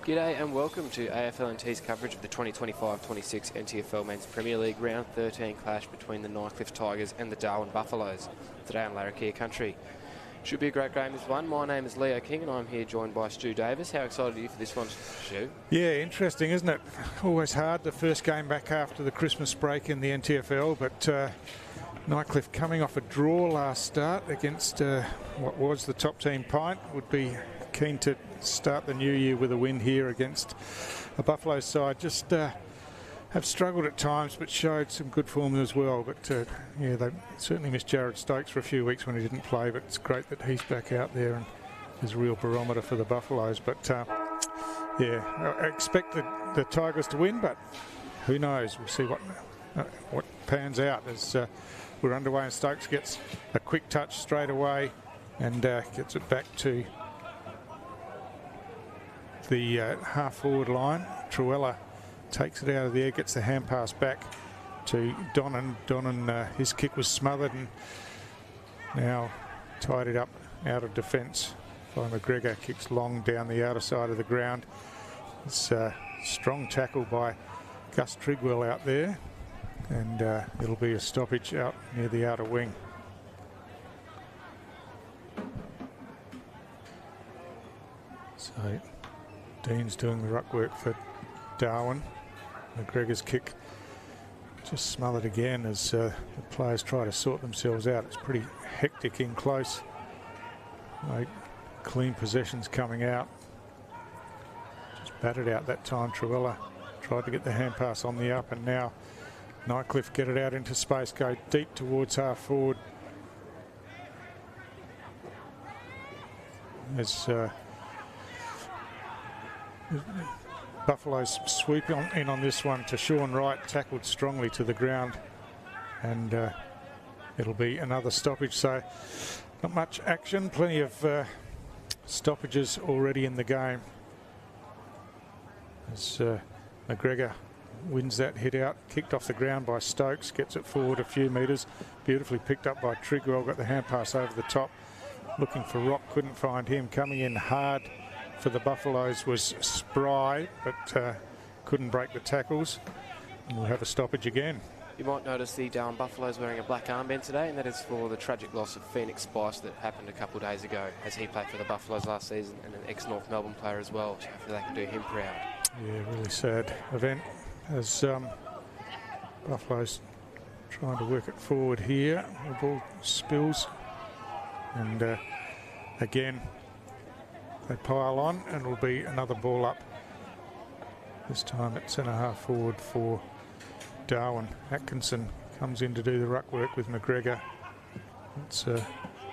G'day and welcome to AFL&T's coverage of the 2025-26 NTFL Men's Premier League Round 13 clash between the Nightcliff Tigers and the Darwin Buffaloes, today on Larrakia Country. Should be a great game this one. My name is Leo King and I'm here joined by Stu Davis. How excited are you for this one, Stu? Yeah, interesting, isn't it? Always hard, the first game back after the Christmas break in the NTFL, but Nightcliff coming off a draw last start against what was the top team Pint, would be keen to start the new year with a win here against a Buffalo side. Just have struggled at times but showed some good form as well. But yeah, they certainly missed Jared Stokes for a few weeks when he didn't play, but it's great that he's back out there and is a real barometer for the Buffaloes. But yeah, I expect the Tigers to win, but who knows? We'll see what pans out as we're underway, and Stokes gets a quick touch straight away and gets it back to the half-forward line. Truella takes it out of the air, gets the hand pass back to Donnan. Donnan, his kick was smothered and now tied it up out of defence by McGregor. Kicks long down the outer side of the ground. It's a strong tackle by Gus Trigwell out there, and it'll be a stoppage out near the outer wing. So Dean's doing the ruck work for Darwin. McGregor's kick just smothered again as the players try to sort themselves out. It's pretty hectic in close. Like clean possessions coming out. Just battered out that time. Truella tried to get the hand pass on the up, and now Nightcliff get it out into space, go deep towards half forward. As Buffalo's sweep in on this one to Sean Wright, tackled strongly to the ground, and it'll be another stoppage. So not much action, plenty of stoppages already in the game as McGregor wins that hit out, kicked off the ground by Stokes, gets it forward a few metres, beautifully picked up by Trigwell, got the hand pass over the top, looking for Rock, couldn't find him. Coming in hard for the Buffaloes was Spry, but couldn't break the tackles. And we'll have a stoppage again. You might notice the Darwin Buffaloes wearing a black armband today, and that is for the tragic loss of Phoenix Spice that happened a couple of days ago, as he played for the Buffaloes last season and an ex-North Melbourne player as well. So hopefully they can do him proud. Yeah, really sad event as Buffalo's trying to work it forward here. The ball spills, and again they pile on, and it'll be another ball up. This time at centre half forward for Darwin. Atkinson comes in to do the ruck work with McGregor. It's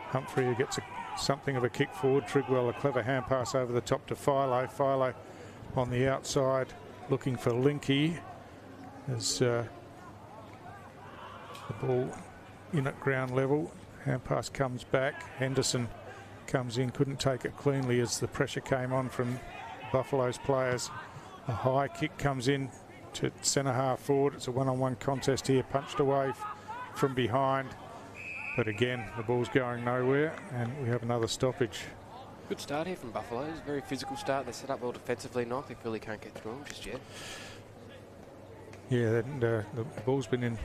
Humphrey who gets something of a kick forward. Trigwell, a clever hand pass over the top to Philo. Philo on the outside looking for Linky as the ball in at ground level. Hand pass comes back. Henderson comes in, couldn't take it cleanly as the pressure came on from Buffalo's players. A high kick comes in to centre half forward. It's a one-on-one contest here, punched away from behind, but again the ball's going nowhere, and we have another stoppage. Good start here from Buffaloes, very physical start. They set up well defensively. Nightcliff really can't get through them just yet. Yeah, and the ball's been in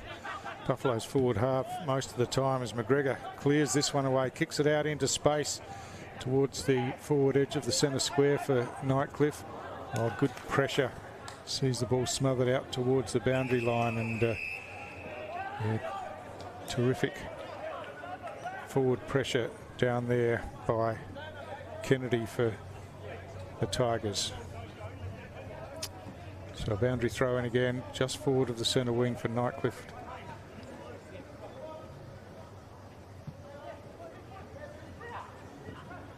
Buffalo's forward half most of the time as McGregor clears this one away, kicks it out into space towards the forward edge of the centre square for Nightcliff. Oh, good pressure. Sees the ball smothered out towards the boundary line, and yeah, terrific forward pressure down there by Kennedy for the Tigers. So a boundary throw in again, just forward of the centre wing for Nightcliff.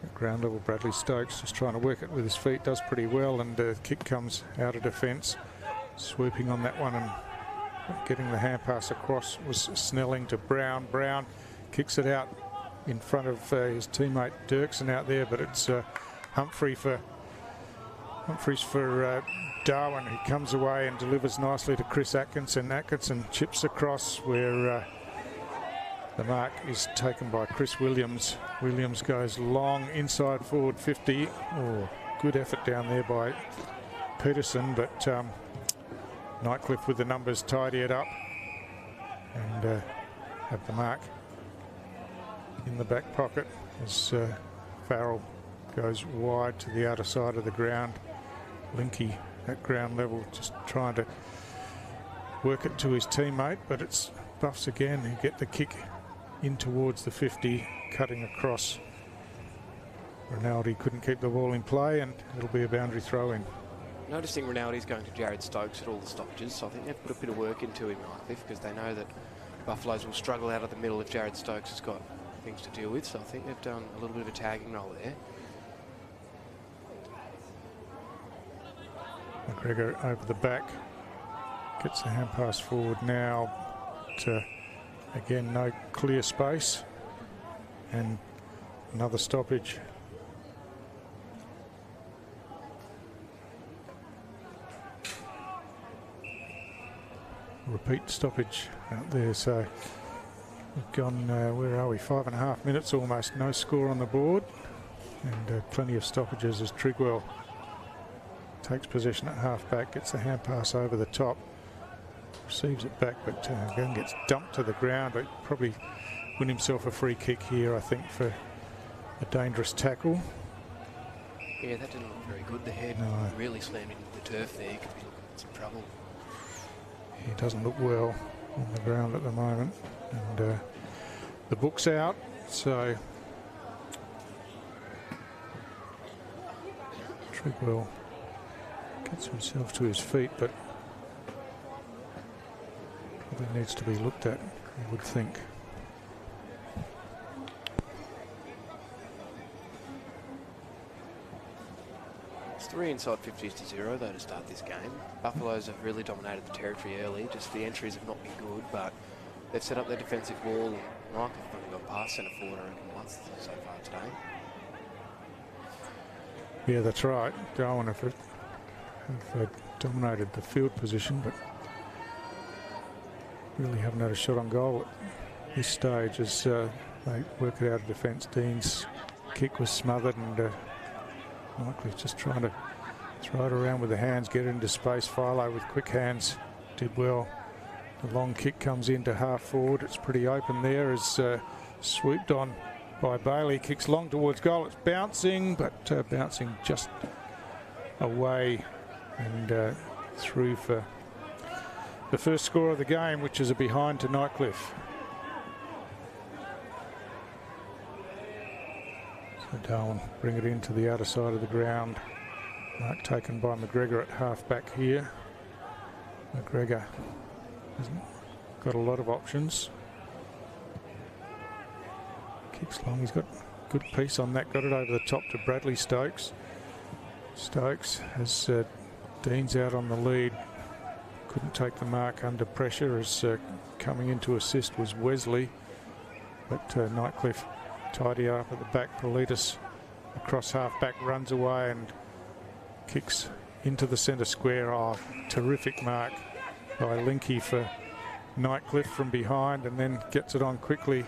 At ground level, Bradley Stokes just trying to work it with his feet, does pretty well, and the kick comes out of defence. Swooping on that one and getting the hand pass across was Snelling to Brown. Brown kicks it out in front of his teammate Dirksen out there, but it's Humphreys for Darwin, who comes away and delivers nicely to Chris Atkinson. Atkinson chips across where the mark is taken by Chris Williams. Williams goes long inside forward 50. Oh, good effort down there by Peterson, but Nightcliff with the numbers tidy it up and have the mark in the back pocket as Farrell goes wide to the outer side of the ground. Linky at ground level just trying to work it to his teammate, but it's Buffs again who get the kick in towards the 50, cutting across. Rinaldi couldn't keep the ball in play, and it'll be a boundary throw in. Noticing Rinaldi's going to Jared Stokes at all the stoppages, so I think they've put a bit of work into him, Nightcliff, because they know that Buffaloes will struggle out of the middle if Jared Stokes has got things to deal with, so I think they've done a little bit of a tagging role there. McGregor over the back, gets the hand pass forward now. Again, no clear space, and another stoppage. Repeat stoppage out there, so we've gone, where are we, 5.5 minutes almost, no score on the board, and plenty of stoppages as Trigwell takes possession at half-back, gets the hand pass over the top, receives it back, but again gets dumped to the ground, but probably win himself a free kick here, I think, for a dangerous tackle. Yeah, that didn't look very good. The head really slammed into the turf there. He could be looking at some trouble. He doesn't look well on the ground at the moment, and the book's out, so Trigwell gets himself to his feet, but probably needs to be looked at, I would think. It's 3 inside 50s to 0 though to start this game. Buffaloes have really dominated the territory early, just the entries have not been good, but they've set up their defensive wall, and Nightcliff have only gone past centre forward, I reckon, once so far today. Yeah, that's right. Darwin have dominated the field position, but really haven't had a shot on goal at this stage as they work it out of defence. Dean's kick was smothered, and Nightcliff just trying to throw it around with the hands, get it into space. Philo with quick hands did well. The long kick comes into half forward. It's pretty open there as swooped on by Bailey. Kicks long towards goal. It's bouncing, but bouncing just away and through for the first score of the game, which is a behind to Nightcliff. So Darwin bring it into the outer side of the ground. Mark taken by McGregor at half back here. McGregor hasn't got a lot of options. Kicks long, he's got a good piece on that, got it over the top to Bradley Stokes. Stokes has Dean's out on the lead, couldn't take the mark under pressure as coming in to assist was Wesley, but Nightcliff tidy up at the back. Politis across half back, runs away and kicks into the centre square. Oh, terrific mark by Linky for Nightcliff from behind, and then gets it on quickly,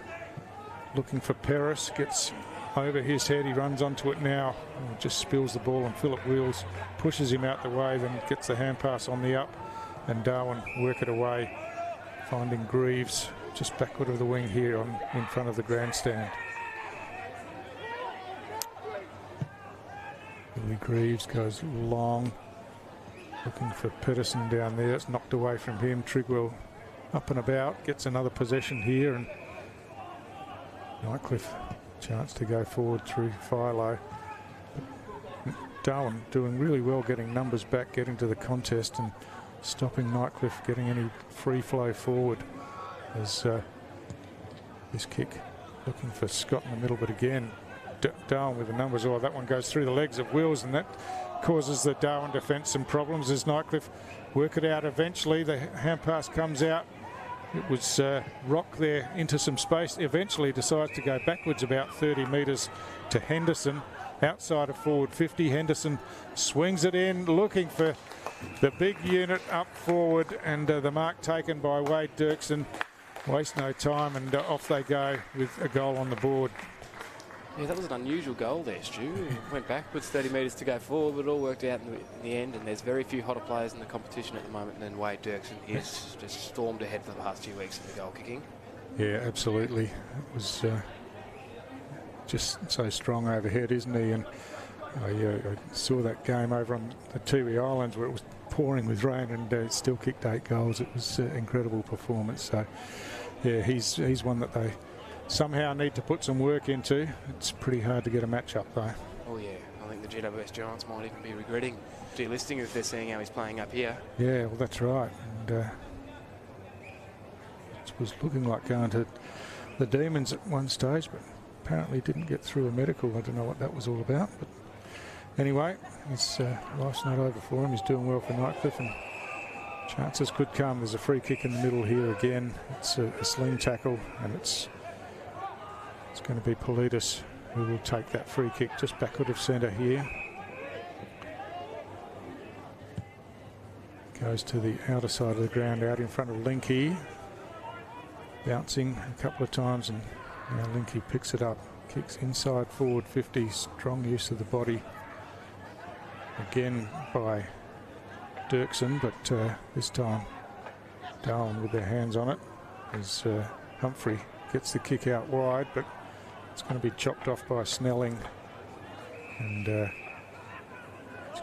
looking for Paris, gets over his head, he runs onto it now and just spills the ball, and Philip Wheels pushes him out the way, then gets the hand pass on the up, and Darwin work it away, finding Greaves just backward of the wing here in front of the grandstand. Billy Greaves goes long, looking for Peterson down there. It's knocked away from him. Trigwell up and about, gets another possession here, and Nightcliff chance to go forward through Philo. Darwin doing really well getting numbers back, getting to the contest and stopping Nightcliff getting any free flow forward as this kick looking for Scott in the middle, but again Darwin with the numbers. Oh, that one goes through the legs of Wills, and that causes the Darwin defence some problems as Nightcliff work it out eventually. The hand pass comes out. It was Rock there into some space. Eventually decides to go backwards about 30 metres to Henderson. Outside of forward 50, Henderson swings it in, looking for the big unit up forward, and the mark taken by Wade Dirksen. Waste no time, and off they go with a goal on the board. Yeah, that was an unusual goal there, Stu. Went backwards 30 metres to go forward, but it all worked out in the end, and there's very few hotter players in the competition at the moment than Wade Dirksen. He's just stormed ahead for the past 2 weeks in the goal kicking. Yeah, absolutely. It was just so strong overhead, isn't he? And I saw that game over on the Tiwi Islands where it was pouring with rain and still kicked 8 goals. It was an incredible performance. So, yeah, he's one that they somehow need to put some work into. It's pretty hard to get a match up though. Oh yeah, I think the GWS Giants might even be regretting delisting if they're seeing how he's playing up here. Yeah, well that's right. And it was looking like going to the Demons at one stage, but apparently didn't get through a medical. I don't know what that was all about. But anyway, his life's not over for him. He's doing well for Nightcliff, and chances could come. There's a free kick in the middle here again. It's a sling tackle, and it's going to be Politis who will take that free kick just backward of centre here. Goes to the outer side of the ground, out in front of Linky. Bouncing a couple of times, and now Linky picks it up. Kicks inside forward 50, strong use of the body. Again by Dirksen, but this time Darwin with their hands on it as Humphrey gets the kick out wide, but it's going to be chopped off by Snelling, and his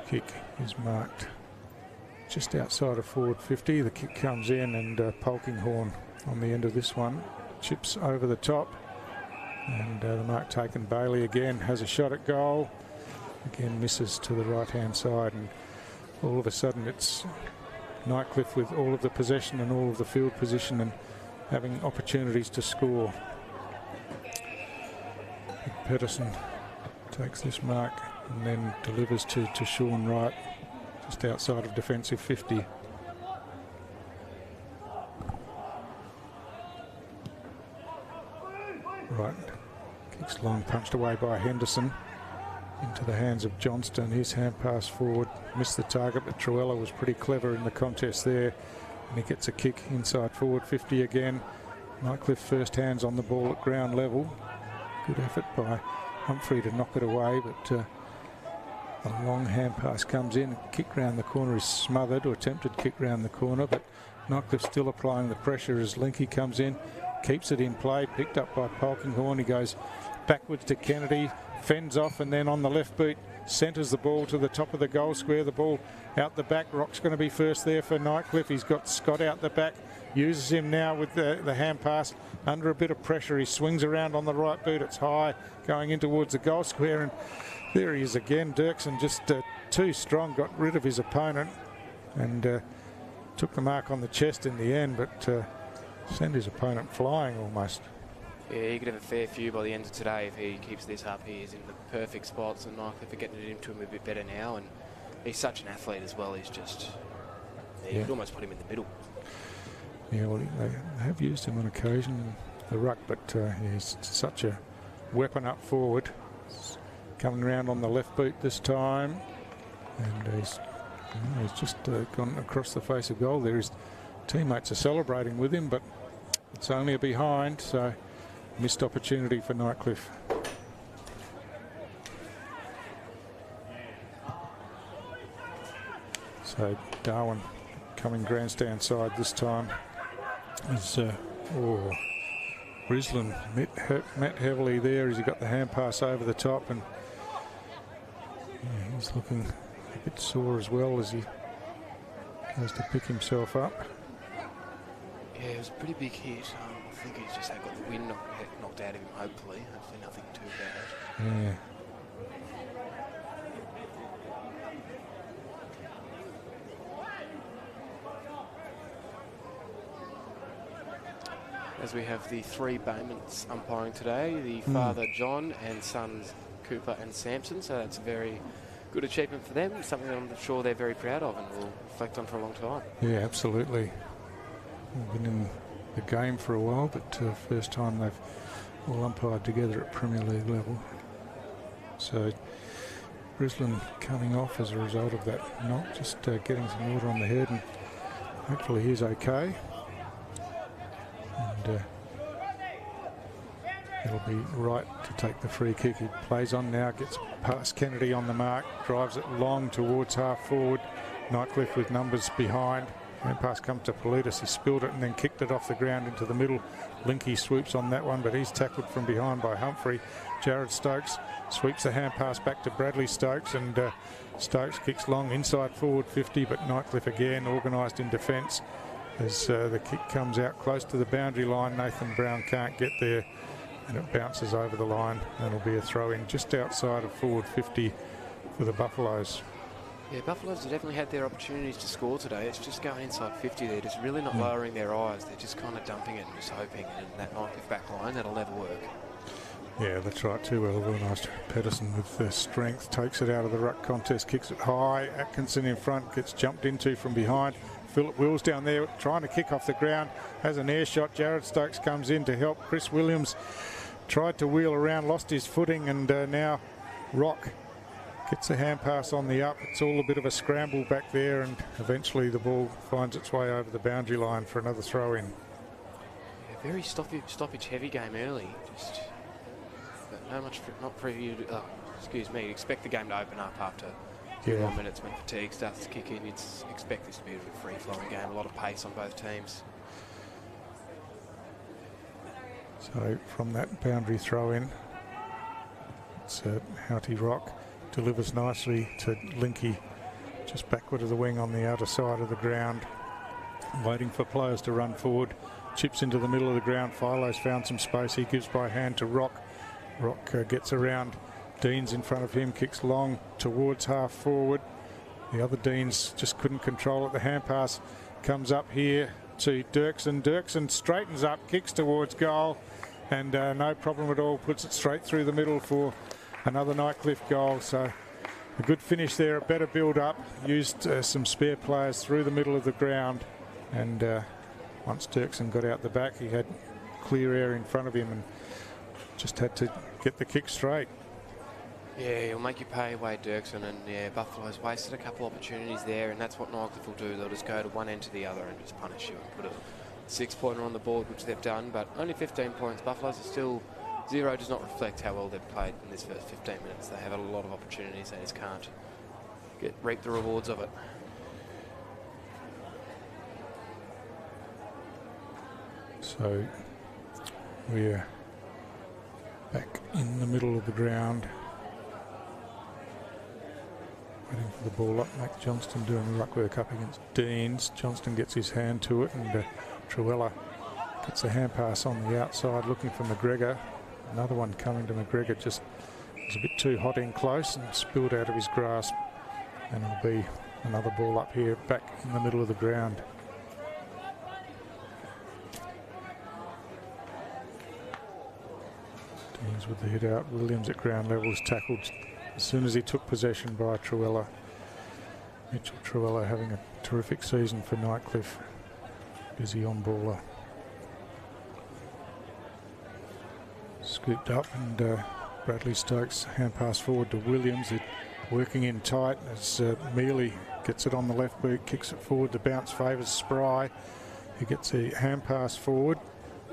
kick is marked just outside of forward 50. The kick comes in, and Polkinghorne on the end of this one chips over the top, and the mark taken. Bailey again has a shot at goal, again misses to the right hand side, and all of a sudden it's Nightcliff with all of the possession and all of the field position and having opportunities to score. Pedersen takes this mark and then delivers to Sean Wright just outside of defensive 50. Right, kicks long, punched away by Henderson into the hands of Johnston. His hand pass forward, missed the target, but Truella was pretty clever in the contest there, and he gets a kick inside forward 50 again. Nightcliff first hands on the ball at ground level. Good effort by Humphrey to knock it away, but a long hand pass comes in. Kick round the corner is smothered, or attempted kick round the corner, but Nightcliff still applying the pressure as Linky comes in, keeps it in play, picked up by Polkinghorne. He goes backwards to Kennedy, fends off, and then on the left boot centres the ball to the top of the goal square. The ball out the back. Rock's going to be first there for Nightcliff. He's got Scott out the back, uses him now with the hand pass under a bit of pressure. He swings around on the right boot. It's high going in towards the goal square, and there he is again. Dirksen just too strong, got rid of his opponent and took the mark on the chest in the end, but sent his opponent flying almost. Yeah, he could have a fair few by the end of today if he keeps this up. He is in the perfect spots, and Nightcliff are getting it into him a bit better now, and he's such an athlete as well. He's just, you could almost put him in the middle. Yeah, well, they have used him on occasion, the ruck, but he's such a weapon up forward. He's coming around on the left boot this time, and he's just gone across the face of goal there. His teammates are celebrating with him, but it's only a behind, so missed opportunity for Nightcliff. So Darwin coming grandstand side this time. As Brislan met heavily there as he got the hand pass over the top, and he's looking a bit sore as well as he goes to pick himself up. Yeah, it was a pretty big hit. I think he's just got the wind knocked out of him, hopefully nothing too bad. Yeah. As we have the 3 Baymans umpiring today, the father John and sons Cooper and Sampson, so that's a very good achievement for them, something that I'm sure they're very proud of and will reflect on for a long time. Yeah, absolutely. They've been in the game for a while, but first time they've all umpired together at Premier League level. So Brislan coming off as a result of that knock, just getting some water on the head, and hopefully he's okay. And It'll be right to take the free kick. He plays on now, gets past Kennedy on the mark, drives it long towards half forward. Nightcliff with numbers behind. And pass comes to Politis. He spilled it and then kicked it off the ground into the middle. Linky swoops on that one, but he's tackled from behind by Humphrey. Jared Stokes sweeps the hand pass back to Bradley Stokes, and Stokes kicks long inside forward 50, but Nightcliff again organised in defence. As the kick comes out close to the boundary line, Nathan Brown can't get there, and it bounces over the line, and it'll be a throw in just outside of forward 50 for the Buffaloes. Yeah, Buffaloes have definitely had their opportunities to score today. It's just going inside 50. They're just really not lowering their eyes. They're just kind of dumping it and just hoping. And that Nightcliff back line, that'll never work. Yeah, that's right. Too well organised. Pedersen with strength takes it out of the ruck contest, kicks it high. Atkinson in front, gets jumped into from behind. Philip Wills down there trying to kick off the ground. Has an air shot. Jared Stokes comes in to help. Chris Williams tried to wheel around, lost his footing, and now Rock gets a hand pass on the up. It's all a bit of a scramble back there, and eventually the ball finds its way over the boundary line for another throw in. Yeah, very stoppage heavy game early. Just not preview. Excuse me. Expect the game to open up after 1 minutes when fatigue starts to kick in. You'd expect this to be a free flowing game. A lot of pace on both teams. So from that boundary throw in, it's Houghty Rock. Delivers nicely to Linky, just backward of the wing on the outer side of the ground, waiting for players to run forward. Chips into the middle of the ground. Philo's found some space. He gives by hand to Rock. Rock gets around. Deans in front of him, kicks long towards half forward. The other Deans just couldn't control it. The hand pass comes up here to Dirksen. Dirksen straightens up, kicks towards goal, and no problem at all. Puts it straight through the middle for another Nightcliff goal. So a good finish there, a better build up. Used some spare players through the middle of the ground, and once Dirksen got out the back, he had clear air in front of him and just had to get the kick straight. Yeah, he'll make you pay, Wade Dirksen, and yeah, Buffalo's wasted a couple opportunities there, and that's what Nightcliff will do. They'll just go to one end to the other and just punish you and put a 6-pointer on the board, which they've done, but only 15 points. Buffaloes are still 0. Does not reflect how well they've played in this first 15 minutes. They have a lot of opportunities. They just can't reap the rewards of it. So we're back in the middle of the ground, waiting for the ball up. Mac Johnston doing the ruck work up against Deans. Johnston gets his hand to it, and Truella gets a hand pass on the outside, looking for McGregor. Another one coming to McGregor, just was a bit too hot in close and spilled out of his grasp. And it'll be another ball up here, back in the middle of the ground. Deans with the hit out. Williams at ground level is tackled as soon as he took possession by Truella. Mitchell Truella having a terrific season for Nightcliff. Busy on baller. Scooped up, and Bradley Stokes hand pass forward to Williams. It working in tight as Mealy gets it on the left boot, kicks it forward. The bounce favours Spry. He gets a hand pass forward.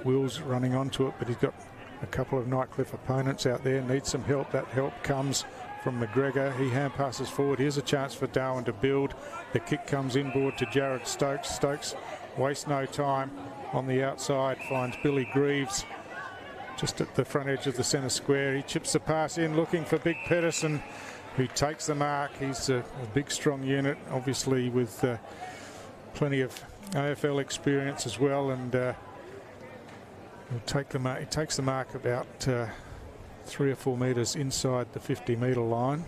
Will's running onto it, but he's got a couple of Nightcliff opponents out there. Needs some help. That help comes from McGregor. He hand passes forward. Here's a chance for Darwin to build. The kick comes inboard to Jared Stokes. Stokes wastes no time on the outside, finds Billy Greaves just at the front edge of the centre square. He chips the pass in, looking for Big Pedersen, who takes the mark. He's a big, strong unit, obviously with plenty of AFL experience as well, and he'll take the mark. He takes the mark about 3 or 4 metres inside the 50-metre line,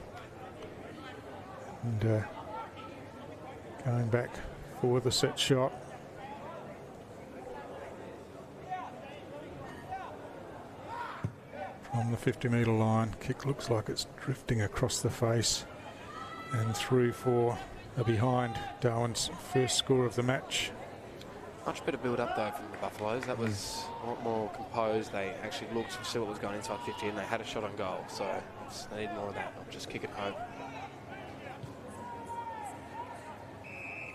and going back for the set shot. On the 50-metre line, kick looks like it's drifting across the face and through for a behind. Darwin's first score of the match. Much better build-up though from the Buffaloes. That was a lot more composed. They actually looked to see what was going inside 50, and they had a shot on goal. So they need more of that, not just kick it home.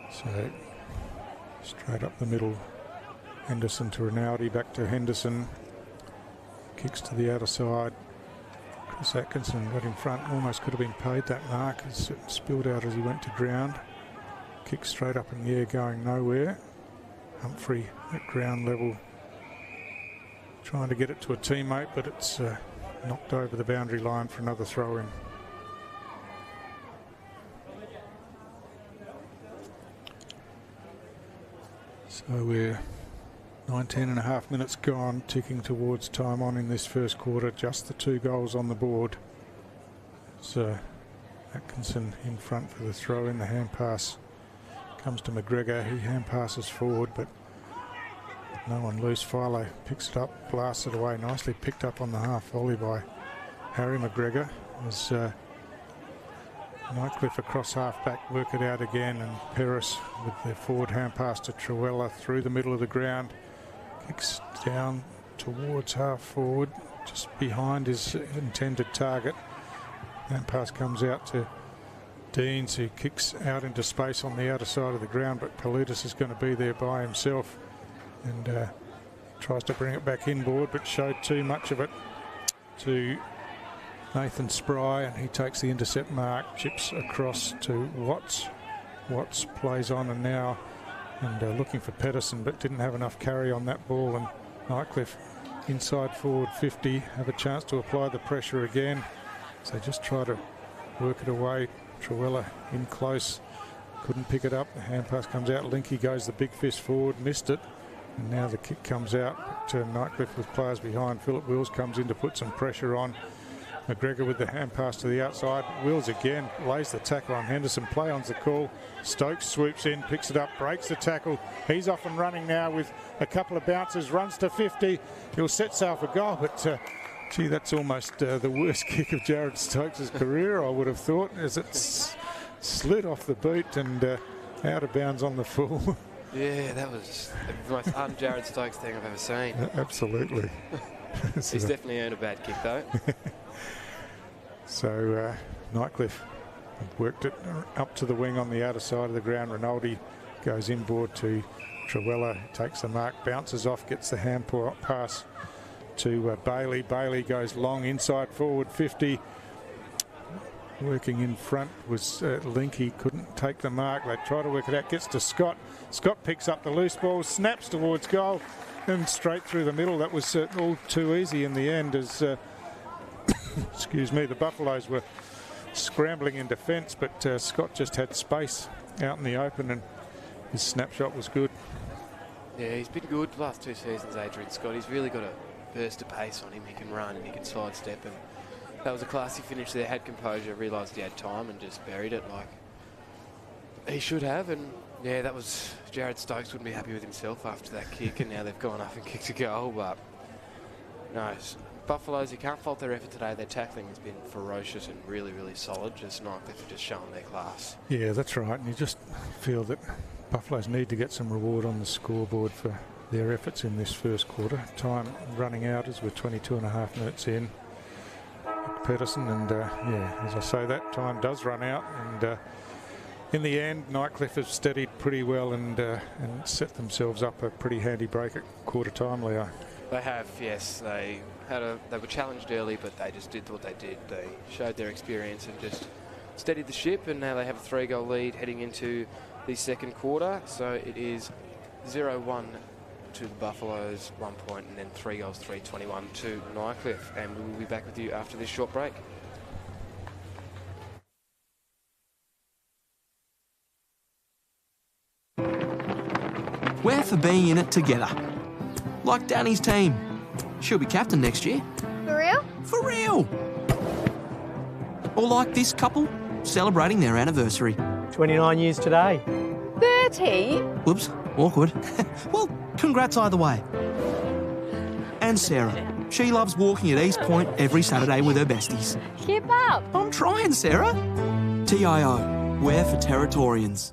So straight up the middle, Henderson to Rinaldi, back to Henderson. kicks to the outer side. Chris Atkinson got in front, almost could have been paid that mark. It spilled out as he went to ground. Kick straight up in the air, going nowhere. Humphrey at ground level, trying to get it to a teammate, but it's knocked over the boundary line for another throw-in. So we're 19.5 minutes gone, ticking towards time on in this first quarter. Just the 2 goals on the board. So Atkinson in front for the throw-in. The hand pass comes to McGregor. He hand passes forward, but no one loose. Philo picks it up, blasts it away. Nicely picked up on the half volley by Harry McGregor. As Nightcliff across half back, work it out again, and Peris with their forward hand pass to Truella through the middle of the ground. Kicks down towards half forward, just behind his intended target. Hand pass comes out to Deans, who kicks out into space on the outer side of the ground, but Paulides is going to be there by himself and tries to bring it back inboard, but showed too much of it to Nathan Spry, and he takes the intercept mark, chips across to Watts. Watts plays on and now looking for Pedersen, but didn't have enough carry on that ball, and Nightcliff inside forward 50 have a chance to apply the pressure again. So just try to work it away. Truella in close, couldn't pick it up. The hand pass comes out. Linky goes the big fist forward, missed it, and now the kick comes out. But Nightcliff with players behind. Philip Wills comes in to put some pressure on. McGregor with the hand pass to the outside. Wills again lays the tackle on Henderson. Play on's the call. Stokes swoops in, picks it up, breaks the tackle. He's off and running now with a couple of bounces, runs to 50. He'll set sail for goal, but gee, that's almost the worst kick of Jared Stokes' career, I would have thought, as it's slid off the boot and out of bounds on the full. Yeah, that was the most un-Jared Stokes thing I've ever seen. Absolutely. He's definitely earned a bad kick, though. So Nightcliff worked it up to the wing on the outer side of the ground. Rinaldi goes inboard to Truella, takes the mark, bounces off, gets the hand pass to Bailey. Bailey goes long inside forward 50. Working in front was Linky, couldn't take the mark. They try to work it out, gets to Scott. Scott picks up the loose ball, snaps towards goal and straight through the middle. That was all too easy in the end as excuse me, the Buffaloes were scrambling in defence, but Scott just had space out in the open and his snapshot was good. Yeah, he's been good the last 2 seasons, Adrian Scott. He's really got a burst of pace on him. He can run and he can sidestep, and that was a classy finish there. Had composure, realised he had time and just buried it like he should have. And yeah, that was, Jared Stokes wouldn't be happy with himself after that kick, and now they've gone up and kicked a goal. But no, Buffaloes, you can't fault their effort today. Their tackling has been ferocious and really, really solid. Just Nightcliff have just shown their class. Yeah, that's right. And you just feel that Buffaloes need to get some reward on the scoreboard for their efforts in this first quarter. Time running out as we're 22.5 minutes in. Pedersen, and yeah, as I say, that time does run out, and in the end Nightcliff have steadied pretty well and set themselves up a pretty handy break at quarter time, Leo. They have, yes. They were challenged early, but they just did what they did. They showed their experience and just steadied the ship, and now they have a 3-goal lead heading into the second quarter. So it is 0-1 to the Buffaloes, 1 point, and then 3 goals, 3-21 to Nightcliff. And we will be back with you after this short break. We're for being in it together. Like Danny's team. She'll be captain next year. For real? For real! Or like this couple, celebrating their anniversary. 29 years today. 30? Whoops, awkward. Well, congrats either way. And Sarah. She loves walking at East Point every Saturday with her besties. Keep up. I'm trying, Sarah. TIO, we're for Territorians.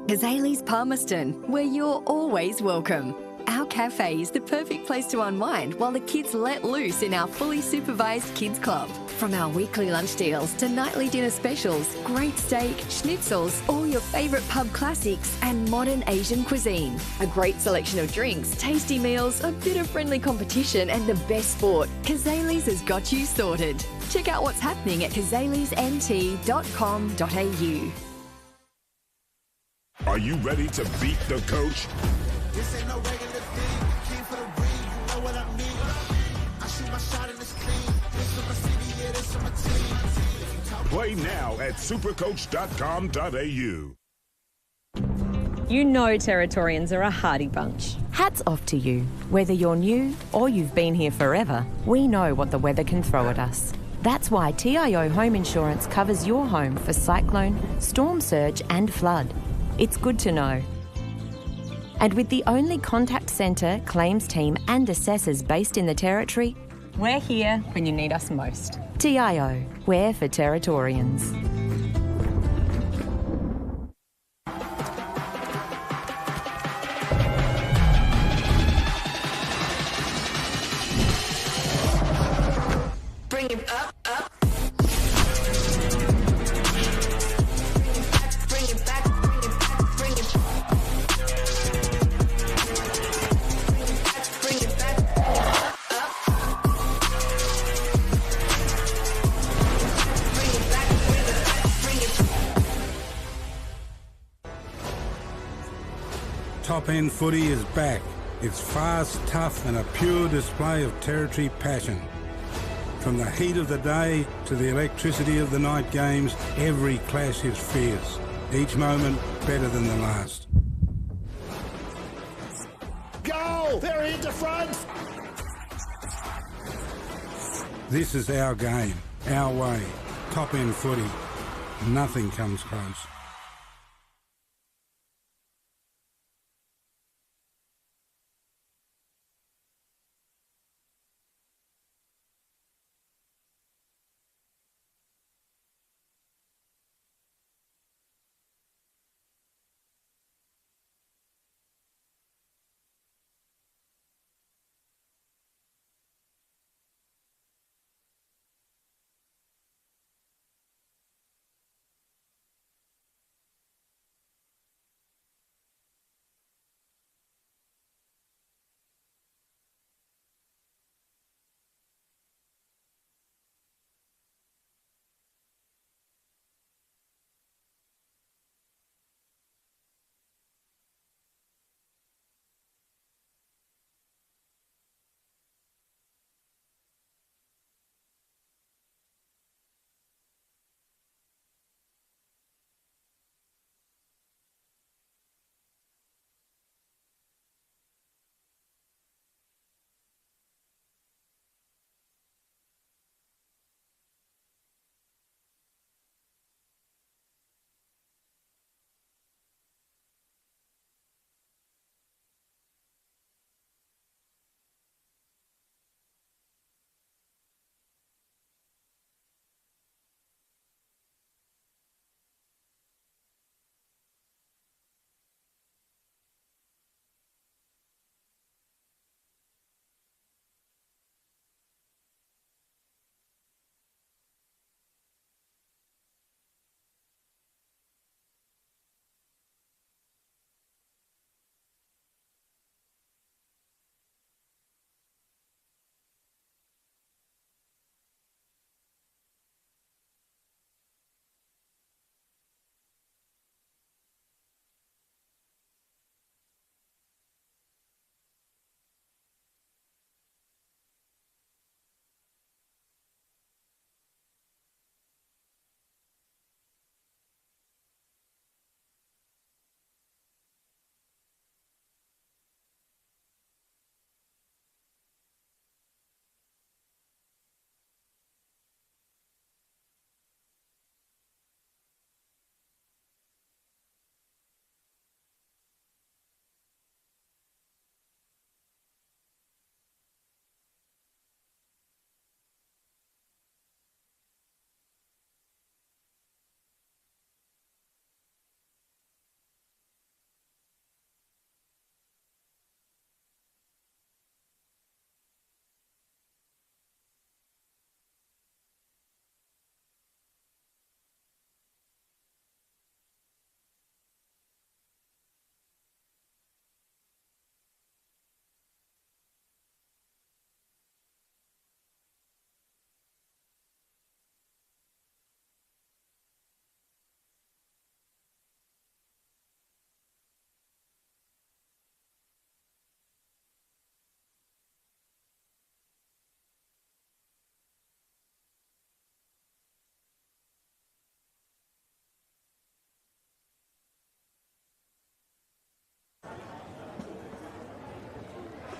Azalea's Palmerston, where you're always welcome. Our cafe is the perfect place to unwind while the kids let loose in our fully supervised kids club. From our weekly lunch deals to nightly dinner specials, great steak, schnitzels, all your favourite pub classics and modern Asian cuisine. A great selection of drinks, tasty meals, a bit of friendly competition and the best sport. Kazali's has got you sorted. Check out what's happening at kazalisnt.com.au. Are you ready to beat the coach? This ain't no regular thing. King for the ring, you know what I mean. I shoot my shot and it's clean. This for my city, yeah, this for my team. Play now at supercoach.com.au. You know Territorians are a hardy bunch. Hats off to you. Whether you're new or you've been here forever, we know what the weather can throw at us. That's why TIO Home Insurance covers your home for cyclone, storm surge and flood. It's good to know. And with the only contact centre, claims team and assessors based in the Territory, we're here when you need us most. TIO, we're for Territorians. Bring it up, up. Bring it back, bring it back, bring it back, bring it back, bring it back, up, up. Bring it back, bring it back, bring it back. Top End Footy is back. It's fast, tough and a pure display of Territory passion. From the heat of the day to the electricity of the night games, every clash is fierce. Each moment better than the last. Goal! They're into front! This is our game, our way. Top End Footy. Nothing comes close.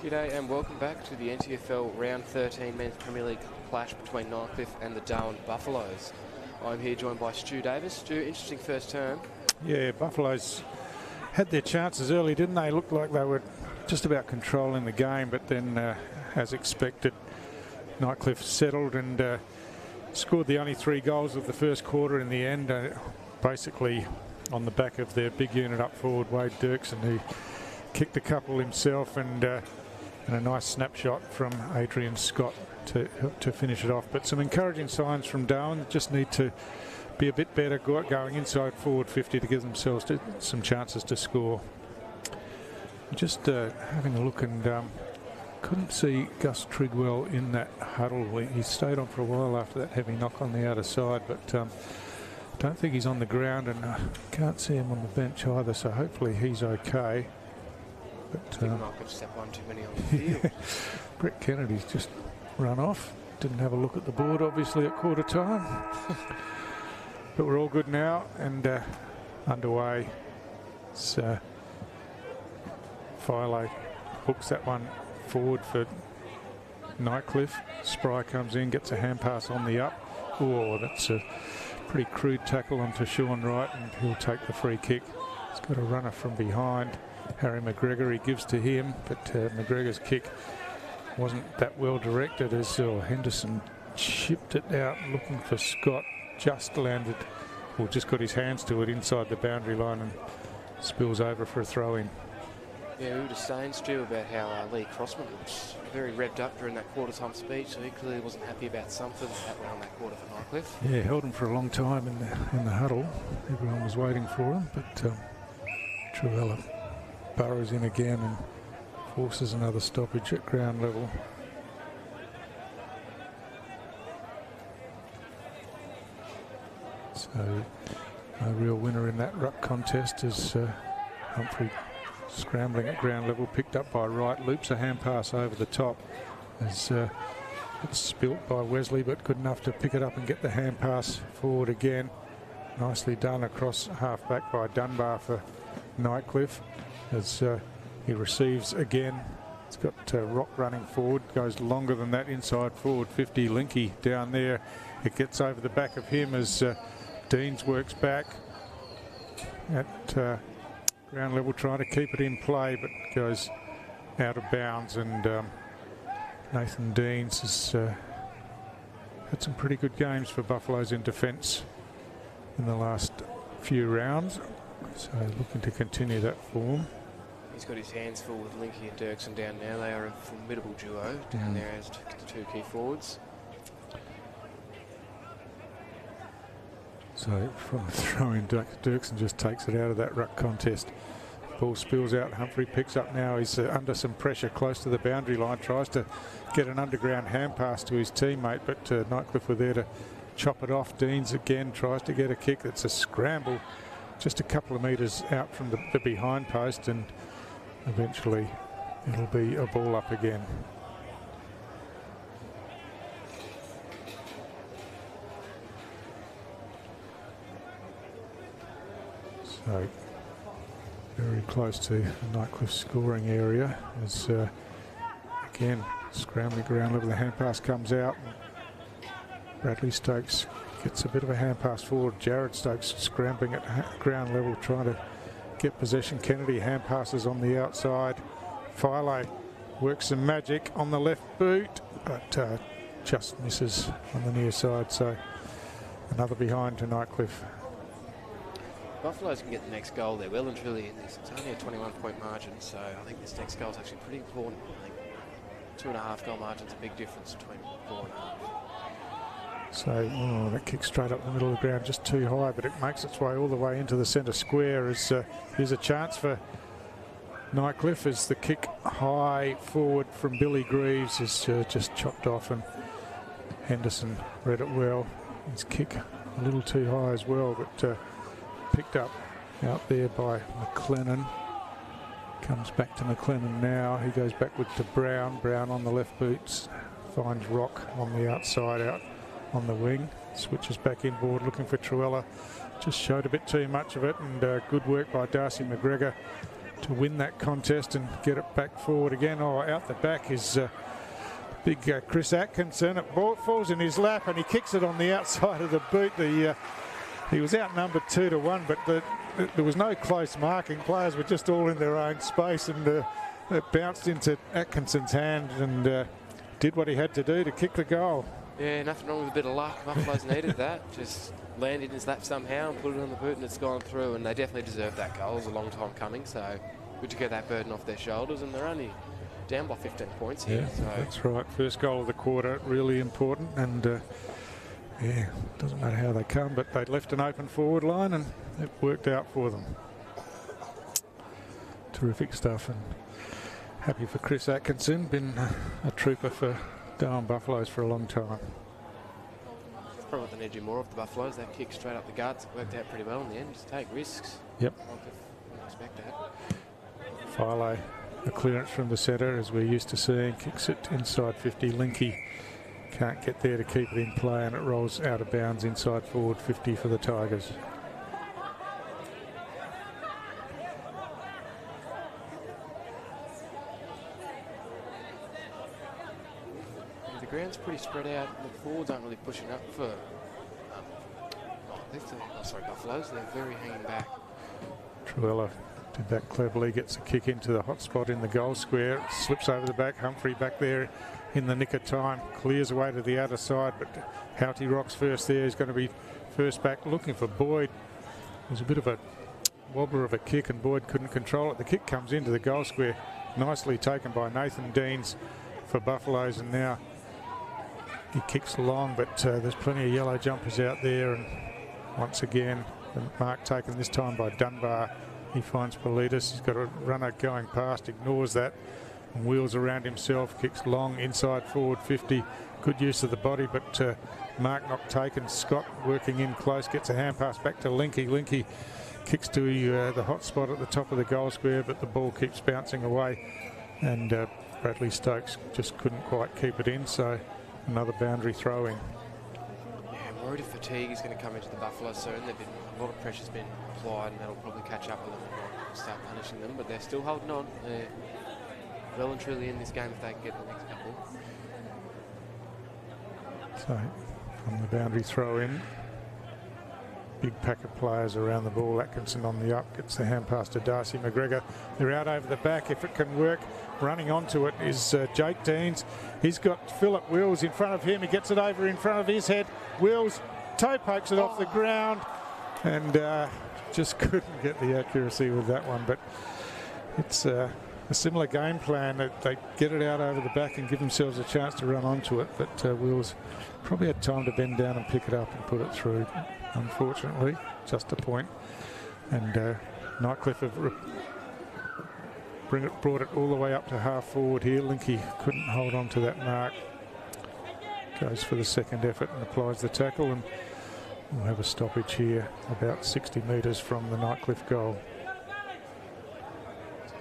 G'day and welcome back to the NTFL Round 13 Men's Premier League clash between Nightcliff and the Darwin Buffaloes. I'm here joined by Stu Davis. Stu, interesting first term. Yeah, Buffaloes had their chances early, didn't they? Looked like they were just about controlling the game, but then, as expected, Nightcliff settled and scored the only 3 goals of the first quarter in the end, basically on the back of their big unit up forward, Wade Dirksen, who kicked a couple himself, and a nice snapshot from Adrian Scott to finish it off. But some encouraging signs from Darwin. Just need to be a bit better going inside forward 50 to give themselves some chances to score. Just having a look, and couldn't see Gus Trigwell in that huddle. He stayed on for a while after that heavy knock on the outer side, but don't think he's on the ground, and can't see him on the bench either, so hopefully he's okay. But Might have stepped one too many on the field. Brett Kennedy's just run off. Didn't have a look at the board, obviously, at quarter time. But we're all good now and underway. So Philo hooks that one forward for Nightcliff. Spry comes in, gets a hand pass on the up. Oh, that's a pretty crude tackle onto Sean Wright, and he'll take the free kick. He's got a runner from behind. Harry McGregor, he gives to him, but McGregor's kick wasn't that well directed as Henderson chipped it out looking for Scott. Just landed, or just got his hands to it inside the boundary line and spills over for a throw-in. Yeah, we were just saying, Stu, about how Lee Crossman was very revved up during that quarter-time speech, so he clearly wasn't happy about something happening on that quarter for Nightcliff. Yeah, held him for a long time in the huddle. Everyone was waiting for him, but Truella burrows in again and forces another stoppage at ground level. So no real winner in that ruck contest as Humphrey scrambling at ground level, picked up by Wright, loops a hand pass over the top as it's spilt by Wesley, but good enough to pick it up and get the hand pass forward again. Nicely done across half back by Dunbar for Nightcliff as he receives again. It's got Rock running forward, goes longer than that inside forward 50. Linky down there, it gets over the back of him as Deans works back at ground level, trying to keep it in play, but goes out of bounds, and Nathan Deans has had some pretty good games for Buffaloes in defence in the last few rounds, so looking to continue that form. He's got his hands full with Linky and Dirksen down now. They are a formidable duo down there as the 2 key forwards. So from the throw-in, Dirksen just takes it out of that ruck contest. Ball spills out. Humphrey picks up now. He's under some pressure close to the boundary line. Tries to get an underground hand pass to his teammate, but Nightcliff were there to chop it off. Deans again tries to get a kick. That's a scramble just a couple of metres out from the behind post, and eventually it'll be a ball up again. So very close to the Nightcliff scoring area as again scrambling ground level. The hand pass comes out. Bradley Stokes gets a bit of a hand pass forward. Jared Stokes scrambling at ground level, trying to get possession. Kennedy hand passes on the outside. Philo works some magic on the left boot, but just misses on the near side. So another behind to Nightcliff. Buffaloes can get the next goal. They're well and truly in this. It's only a 21-point margin, so I think this next goal is actually pretty important. I think 2.5 goal margin's a big difference between 4.5. So that kick straight up the middle of the ground, just too high, but it makes its way all the way into the centre square. As here's a chance for Nightcliff as the kick high forward from Billy Greaves is just chopped off, and Henderson read it well. His kick a little too high as well, but picked up out there by McLennan. Comes back to McLennan now. He goes backward to Brown. Brown on the left boots. Finds Rock on the outside out on the wing. Switches back inboard looking for Truella. Just showed a bit too much of it, and good work by Darcy McGregor to win that contest and get it back forward again. Oh, out the back is big Chris Atkinson. It falls in his lap and he kicks it on the outside of the boot. He was outnumbered 2-1, but there was no close marking. Players were just all in their own space, and it bounced into Atkinson's hand and did what he had to do to kick the goal. Yeah, nothing wrong with a bit of luck. Buffalo's needed that. Just landed in his lap somehow and put it on the boot, and it's gone through, and they definitely deserve that goal. It was a long time coming, so good to get that burden off their shoulders, and they're only down by 15 points here. Yeah, so that's right. First goal of the quarter, really important, and yeah, doesn't matter how they come, but they left an open forward line and it worked out for them. Terrific stuff, and happy for Chris Atkinson, been a trooper for Darwin Buffaloes for a long time. Probably what they need to do more of the Buffaloes. That kick straight up the guts, it worked out pretty well in the end. Just take risks. Yep. Didn't expect that. Philo, a clearance from the centre, as we're used to seeing, kicks it inside 50. Linky can't get there to keep it in play, and it rolls out of bounds inside forward 50 for the Tigers. The ground's pretty spread out, and the forwards aren't really pushing up for Buffaloes. They're very hanging back. Truella did that cleverly, gets a kick into the hot spot in the goal square, slips over the back. Humphrey back there in the nick of time, clears away to the outer side, but Houghty rocks first there. He's going to be first back looking for Boyd. It was a bit of a wobbler of a kick and Boyd couldn't control it. The kick comes into the goal square, nicely taken by Nathan Deans for Buffaloes, and now he kicks long, but there's plenty of yellow jumpers out there, and once again the mark taken this time by Dunbar. He finds Politis, he's got a runner going past, ignores that and wheels around himself, kicks long inside forward 50. Good use of the body, but mark not taken. Scott working in close, gets a hand pass back to Linky. Linky kicks to the hot spot at the top of the goal square, but the ball keeps bouncing away, and Bradley Stokes just couldn't quite keep it in, so another boundary throw in. Yeah, I'm worried if fatigue is going to come into the Buffalo soon. A lot of pressure's been applied, and that'll probably catch up with them and start punishing them, but they're still holding on. They're well and truly in this game if they can get the next couple. So from the boundary throw in, big pack of players around the ball. Atkinson on the up, gets the hand pass to Darcy McGregor. They're out over the back if it can work. Running onto it is Jake Deans. He's got Philip Wills in front of him. He gets it over in front of his head. Wills toe pokes it off the ground, and just couldn't get the accuracy with that one. But it's a similar game plan. They get it out over the back and give themselves a chance to run onto it, but Wills probably had time to bend down and pick it up and put it through. Unfortunately, just a point. And Nightcliff have brought it all the way up to half forward here. Linky couldn't hold on to that mark. Goes for the second effort and applies the tackle, and we'll have a stoppage here about 60 metres from the Nightcliff goal.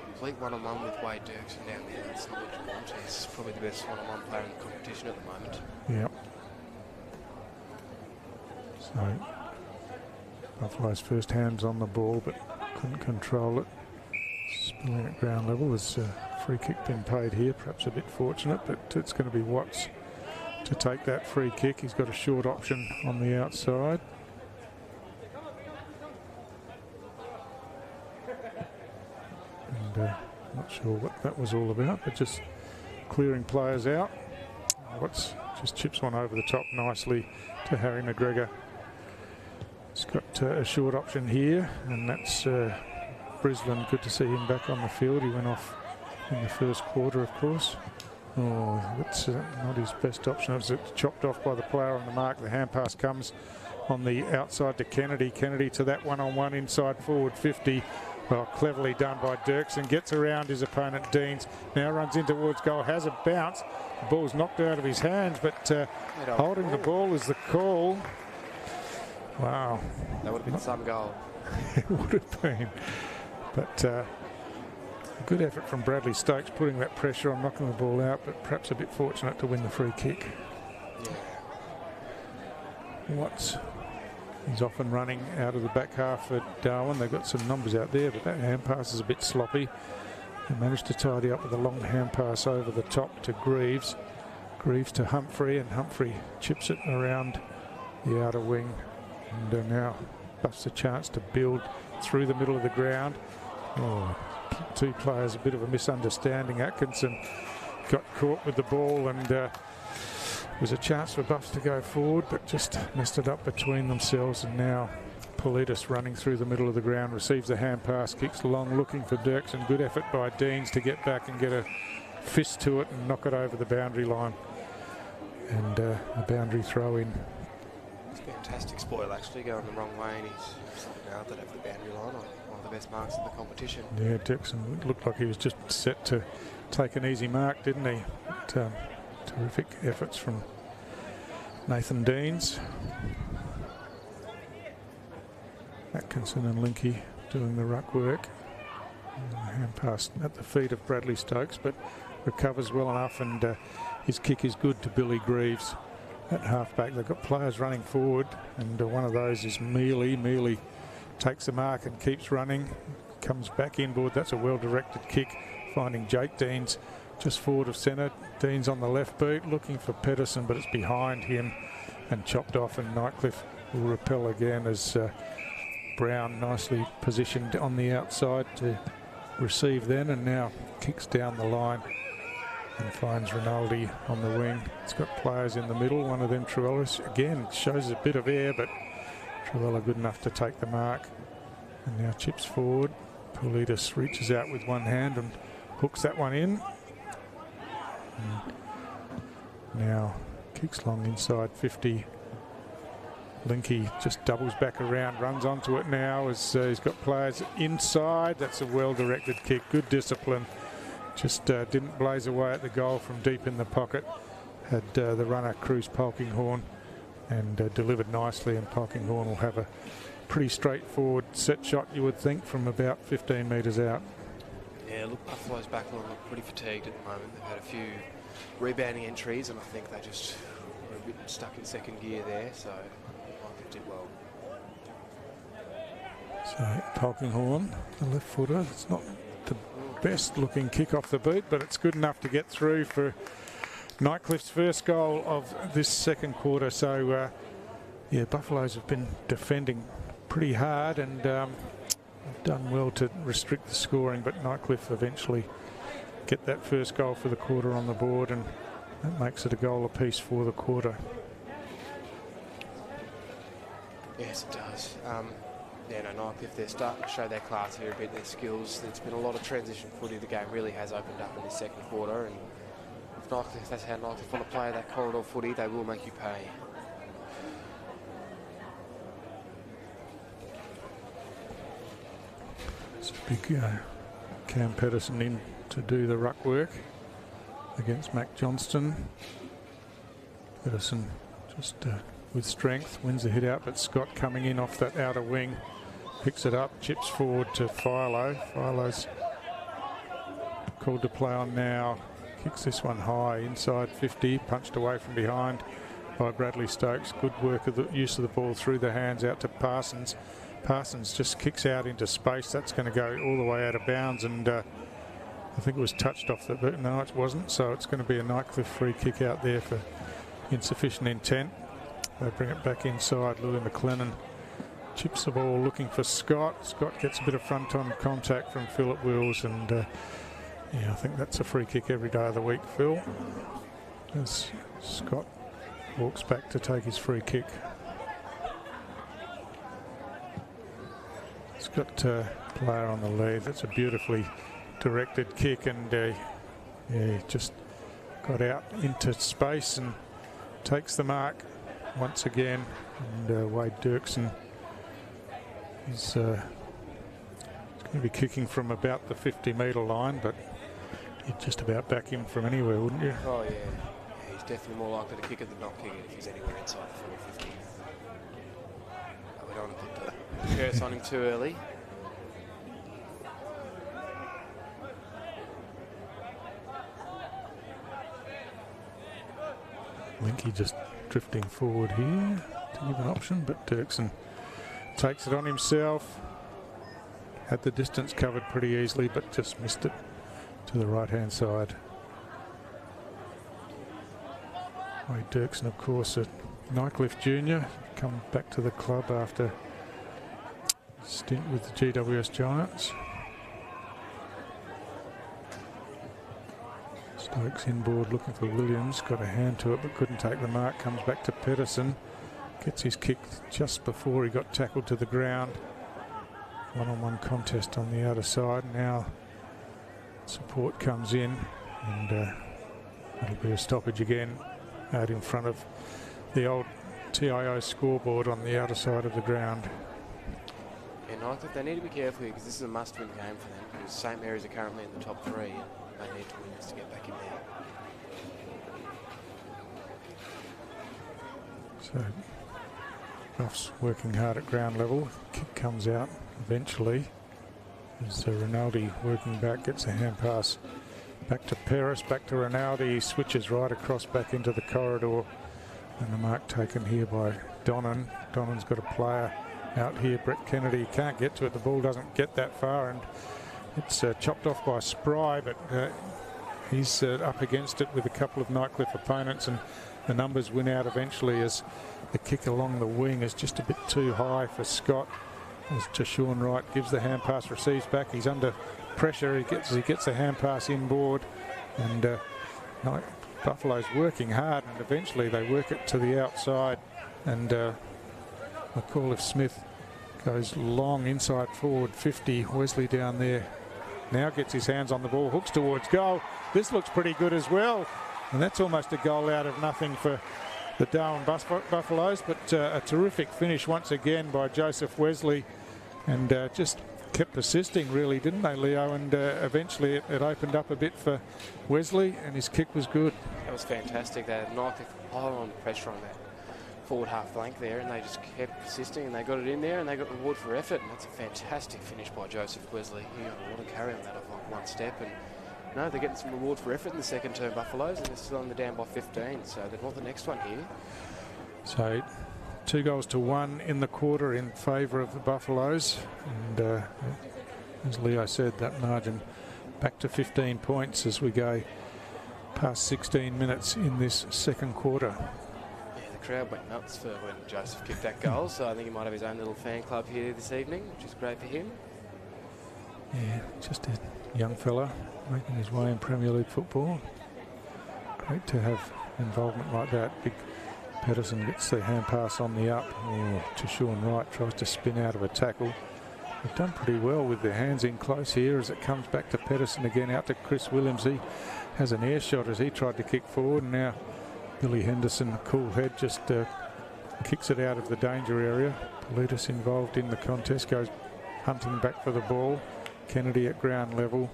Complete one-on-one with Wade Dirksen down there. That's not what you want. He's probably the best one-on-one player in the competition at the moment. Yep. So Buffalo's first hands on the ball, but couldn't control it. Spilling at ground level. There's a free kick been paid here, perhaps a bit fortunate, but it's going to be Watts to take that free kick. He's got a short option on the outside. And not sure what that was all about, but just clearing players out. Watts just chips one over the top nicely to Harry McGregor. He's got a short option here, and that's Brisbane. Good to see him back on the field. He went off in the first quarter, of course. Oh, that's not his best option. It was chopped off by the player on the mark. The hand pass comes on the outside to Kennedy. Kennedy to that one-on-one inside forward 50. Well, cleverly done by Dirksen. Gets around his opponent, Deans. Now runs in towards goal. Has a bounce. The ball's knocked out of his hands, but holding the ball is the call. Wow. That would have been some goal. It would have been. But a good effort from Bradley Stokes, putting that pressure on, knocking the ball out, but perhaps a bit fortunate to win the free kick. Yeah. Watts He's often running out of the back half at Darwin. They've got some numbers out there, but that hand pass is a bit sloppy. They managed to tidy up with a long hand pass over the top to Greaves. Greaves to Humphrey, and Humphrey chips it around the outer wing. And now buffs a chance to build through the middle of the ground. Oh, two players, a bit of a misunderstanding. Atkinson got caught with the ball, and was a chance for Buffs to go forward, but just messed it up between themselves. And now Politis running through the middle of the ground, receives the hand pass, kicks long, looking for Dirksen. Good effort by Deans to get back and get a fist to it and knock it over the boundary line. And a boundary throw in. It's a fantastic spoil, actually, going the wrong way, and he's something out that over the boundary line on one of the best marks in the competition. Yeah, Dirksen looked like he was just set to take an easy mark, didn't he? But, terrific efforts from Nathan Deans. Atkinson and Linky doing the ruck work. Hand pass at the feet of Bradley Stokes, but recovers well enough, and his kick is good to Billy Greaves at halfback. They've got players running forward, and one of those is Mealy. Mealy takes the mark and keeps running, comes back inboard. That's a well-directed kick, finding Jake Deans just forward of centre. Deans on the left boot, looking for Pedersen, but it's behind him and chopped off, and Nightcliff will repel again as Brown nicely positioned on the outside to receive then, and now kicks down the line and finds Rinaldi on the wing. It's got players in the middle, one of them Truella. Again, shows a bit of air, but Truella good enough to take the mark. And now chips forward. Politis reaches out with one hand and hooks that one in. Now kicks long inside 50. Linky just doubles back around, runs onto it now as he's got players inside. That's a well-directed kick, good discipline. Just didn't blaze away at the goal from deep in the pocket. Had the runner Cruz Polkinghorn and delivered nicely, and Polkinghorn will have a pretty straightforward set shot, you would think, from about 15 metres out. Yeah, look, Buffalo's backline look pretty fatigued at the moment. They've had a few rebounding entries, and I think they just were a bit stuck in second gear there, so I did well. So Polkinghorn, the left footer, it's not the best looking kick off the boot, but it's good enough to get through for Nightcliff's first goal of this second quarter. So yeah, Buffaloes have been defending pretty hard and have done well to restrict the scoring, but Nightcliff eventually get that first goal for the quarter on the board, and that makes it a goal apiece for the quarter. Yes, it does. Yeah, no, Nightcliff, they're starting to show their class here a bit, their skills. There's been a lot of transition footy. The game really has opened up in the second quarter, and if Nightcliff, that's how Nightcliff want to play that corridor footy, they will make you pay. It's a big Cam Pedersen in to do the ruck work against Mac Johnston. Pedersen just with strength wins the hit out, but Scott coming in off that outer wing picks it up, chips forward to Philo. Philo's called to play on now, kicks this one high inside 50, punched away from behind by Bradley Stokes. Good work of the use of the ball through the hands out to Parsons. Parsons just kicks out into space. That's going to go all the way out of bounds, and I think it was touched off the boot. No, it wasn't, so it's going to be a Nightcliff free kick out there for insufficient intent. They bring it back inside. Louis McLennan chips the ball looking for Scott. Scott gets a bit of front-on contact from Philip Wills, and yeah, I think that's a free kick every day of the week, Phil, as Scott walks back to take his free kick. He's got a player on the lead. That's a beautifully directed kick, and yeah, he just got out into space and takes the mark once again. And Wade Dirksen is going to be kicking from about the 50-metre line, but you'd just about back him from anywhere, wouldn't you? Oh yeah, he's definitely more likely to kick it than not kick it if he's anywhere inside the 40-50. We don't want to put the curse on him too early. Linky just drifting forward here to give an option, but Dirksen takes it on himself. Had the distance covered pretty easily, but just missed it to the right-hand side. Wade Dirksen, of course, a Nightcliff junior, come back to the club after a stint with the GWS Giants. Stokes inboard looking for Williams, got a hand to it but couldn't take the mark, comes back to Pedersen, gets his kick just before he got tackled to the ground. One-on-one contest on the outer side. Now support comes in, and that'll be a stoppage again out in front of the old TIO scoreboard on the outer side of the ground. Yeah, Nightcliff, they need to be careful here because this is a must-win game for them, because St Mary's are currently in the top 3 and they need to win this to get back in there. So Ruff's working hard at ground level. Kick comes out eventually. As Rinaldi working back, gets a hand pass back to Paris, back to Rinaldi. He switches right across back into the corridor. And the mark taken here by Donnan. Donnan's got a player out here, Brett Kennedy. Can't get to it. The ball doesn't get that far, and it's chopped off by Spry, but he's up against it with a couple of Nightcliff opponents, and the numbers win out eventually as the kick along the wing is just a bit too high for Scott. As Tashawn Wright gives the hand pass, receives back. He's under pressure. He gets a hand pass inboard, and Buffalo's working hard, and eventually they work it to the outside, and McAuliffe Smith goes long inside forward 50. Wesley down there now gets his hands on the ball, hooks towards goal. This looks pretty good as well, and that's almost a goal out of nothing for the Darwin Buffaloes, but a terrific finish once again by Joseph Wesley, and just kept persisting really, didn't they, Leo? And eventually it opened up a bit for Wesley, and his kick was good. That was fantastic. They had Nightcliff on pressure on that forward half flank there, and they just kept persisting, and they got it in there, and they got reward for effort, and that's a fantastic finish by Joseph Wesley. He got a lot of carry on that off one step, and no, they're getting some reward for effort in the second term, Buffaloes, and they're still on the down by 15, so they want the next one here. So 2-1 in the quarter in favour of the Buffaloes, and as Leo said, that margin back to 15 points as we go past 16 minutes in this second quarter. Yeah, the crowd went nuts for when Joseph kicked that goal, so I think he might have his own little fan club here this evening, which is great for him. Yeah, just a young fella making his way in Premier League football. Great to have involvement like that. Big Pedersen gets the hand pass on the up. Tashawn Wright tries to spin out of a tackle. They've done pretty well with their hands in close here as it comes back to Pedersen again, out to Chris Williams. He has an air shot as he tried to kick forward, and now Billy Henderson, cool head, just kicks it out of the danger area. Politis involved in the contest, goes hunting back for the ball. Kennedy at ground level.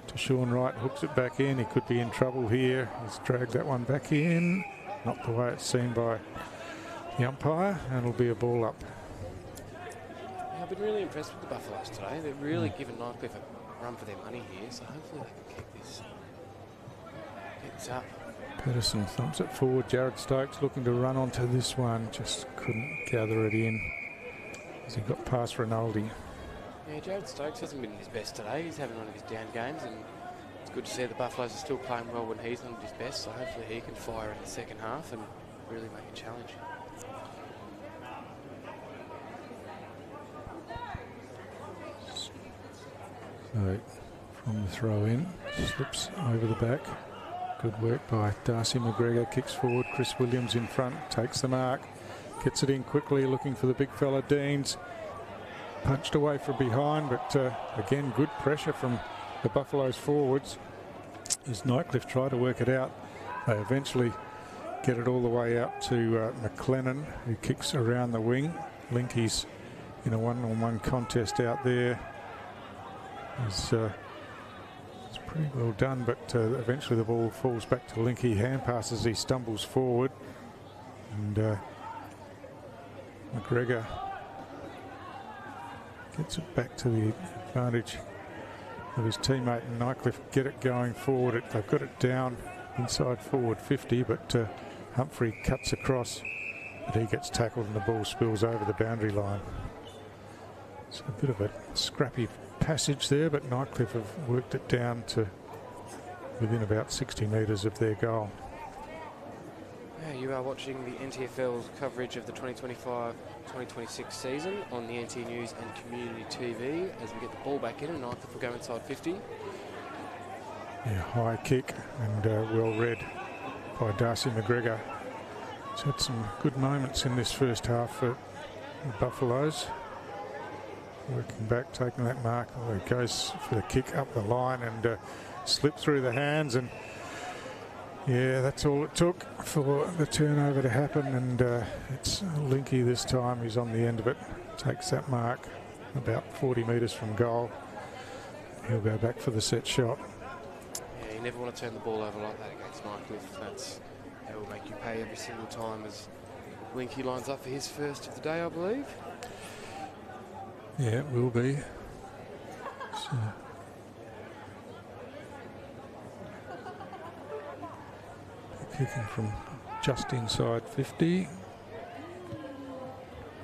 Tashawn Wright hooks it back in. He could be in trouble here. He's dragged that one back in. Not the way it's seen by the umpire, and it'll be a ball up. Yeah, I've been really impressed with the Buffaloes today. They're really giving Nightcliff a run for their money here, so hopefully they can kick this. It's up. Pedersen thumps it forward. Jared Stokes looking to run onto this one. Just couldn't gather it in as he got past Rinaldi. Yeah, Jared Stokes hasn't been at his best today. He's having one of his down games, and it's good to see the Buffaloes are still playing well when he's not at his best, so hopefully he can fire in the second half and really make a challenge. So from the throw in, slips over the back. Good work by Darcy McGregor, kicks forward. Chris Williams in front, takes the mark, gets it in quickly, looking for the big fella Deans. Punched away from behind, but again, good pressure from the Buffaloes forwards as Nightcliff try to work it out. They eventually get it all the way out to McLennan, who kicks around the wing. Linky's in a one-on-one contest out there. It's pretty well done, but eventually the ball falls back to Linky. Hand passes, he stumbles forward, and McGregor gets it back to the advantage of his teammate, and Nightcliff get it going forward. They've got it down inside forward 50, but Humphrey cuts across, but he gets tackled and the ball spills over the boundary line. It's a bit of a scrappy passage there, but Nightcliff have worked it down to within about 60 metres of their goal. You are watching the NTFL's coverage of the 2025-2026 season on the NT News and Community TV as we get the ball back in and Nightcliff will go inside 50. Yeah, high kick and well read by Darcy McGregor. He's had some good moments in this first half for the Buffaloes. Working back, taking that mark. Oh, he goes for the kick up the line and slipped through the hands, and yeah, that's all it took for the turnover to happen, and it's Linky this time. He's on the end of it, takes that mark about 40 metres from goal. He'll go back for the set shot. Yeah, you never want to turn the ball over like that against Nightcliff. That will make you pay every single time as Linky lines up for his first of the day, I believe. Yeah, it will be. So. Kicking from just inside 50.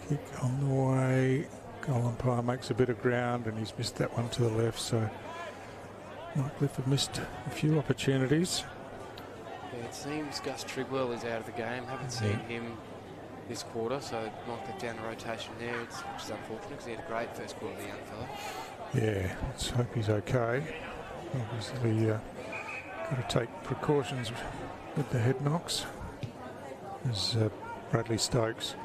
Kick on the way. Goal umpire makes a bit of ground and he's missed that one to the left, so Nightcliff have missed a few opportunities. Yeah, it seems Gus Trigwell is out of the game. Haven't seen him this quarter, so Nightcliff down the rotation there, which is unfortunate because he had a great first quarter, the young fella. Yeah, let's hope he's okay. Obviously, got to take precautions with the head knocks. As Bradley Stokes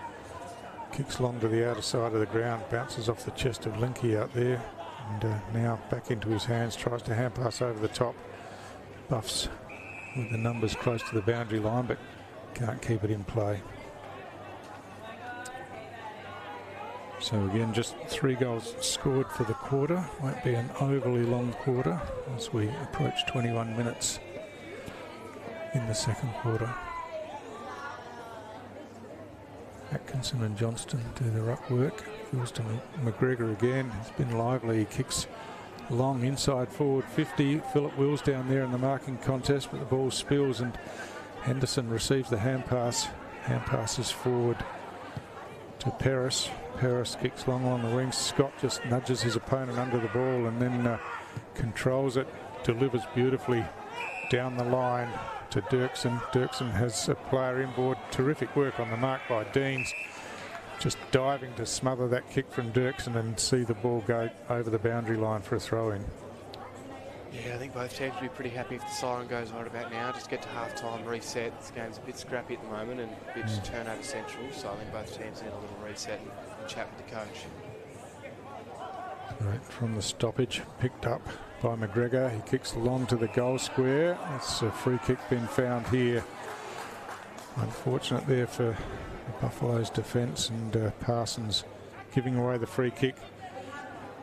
kicks long to the outer side of the ground, bounces off the chest of Linky out there, and now back into his hands, tries to hand pass over the top. Buffs with the numbers close to the boundary line, but can't keep it in play. So again, just 3 goals scored for the quarter. Won't be an overly long quarter as we approach 21 minutes in the second quarter. Atkinson and Johnston do the ruck work. Goes to McGregor again. He's been lively. He kicks long inside forward 50. Philip Wills down there in the marking contest, but the ball spills and Henderson receives the hand pass. Hand passes forward to Paris. Paris kicks long along the wings. Scott just nudges his opponent under the ball and then controls it, delivers beautifully down the line to Dirksen. Dirksen has a player inboard. Terrific work on the mark by Deans. Just diving to smother that kick from Dirksen and see the ball go over the boundary line for a throw-in. Yeah, I think both teams will be pretty happy if the siren goes right about now. Just get to half-time, reset. This game's a bit scrappy at the moment and a bit turnover central, so I think both teams need a little reset and chat with the coach. Right from the stoppage, picked up by McGregor. He kicks long to the goal square. It's a free kick being found here. Unfortunate there for the Buffalo's defence, and Parsons giving away the free kick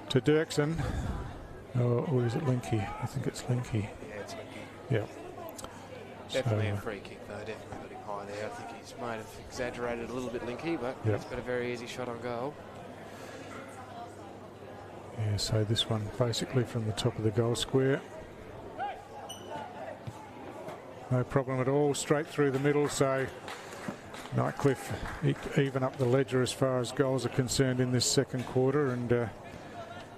to Dirksen. Or is it Linky? I think it's Linky. Yeah, it's Linky. Yeah. Definitely a free kick though, definitely got him high there. I think he's might have exaggerated a little bit, Linky, but he's got a very easy shot on goal. Yeah, so this one basically from the top of the goal square. No problem at all, straight through the middle, so Nightcliff even up the ledger as far as goals are concerned in this second quarter, and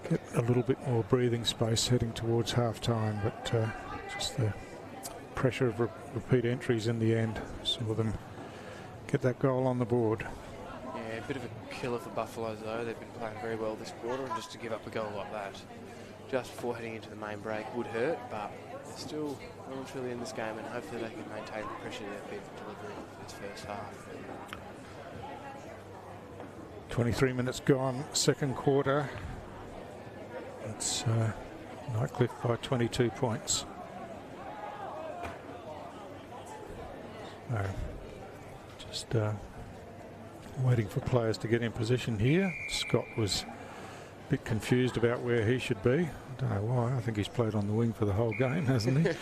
get a little bit more breathing space heading towards half-time, but just the pressure of repeat entries in the end saw them get that goal on the board. Yeah, a bit of a killer for Buffaloes though. They've been playing very well this quarter, and just to give up a goal like that just before heading into the main break would hurt, but they're still well and truly in this game, and hopefully they can maintain the pressure they've been delivering for this first half. 23 minutes gone, second quarter. It's Nightcliff by 22 points. Just waiting for players to get in position here. Scott was a bit confused about where he should be. I don't know why. I think he's played on the wing for the whole game, hasn't he?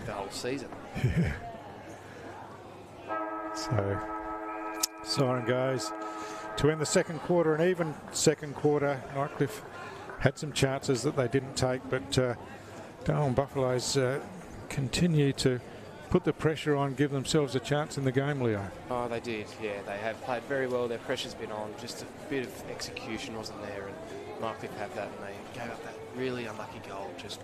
The whole season. Yeah. So, siren goes to end the second quarter, an even second quarter. Nightcliff had some chances that they didn't take, but Darwin Buffaloes continue to put the pressure on, give themselves a chance in the game, Leo. Oh, they did, yeah. They have played very well. Their pressure's been on. Just a bit of execution wasn't there, and Nightcliff had that, and they gave up that really unlucky goal just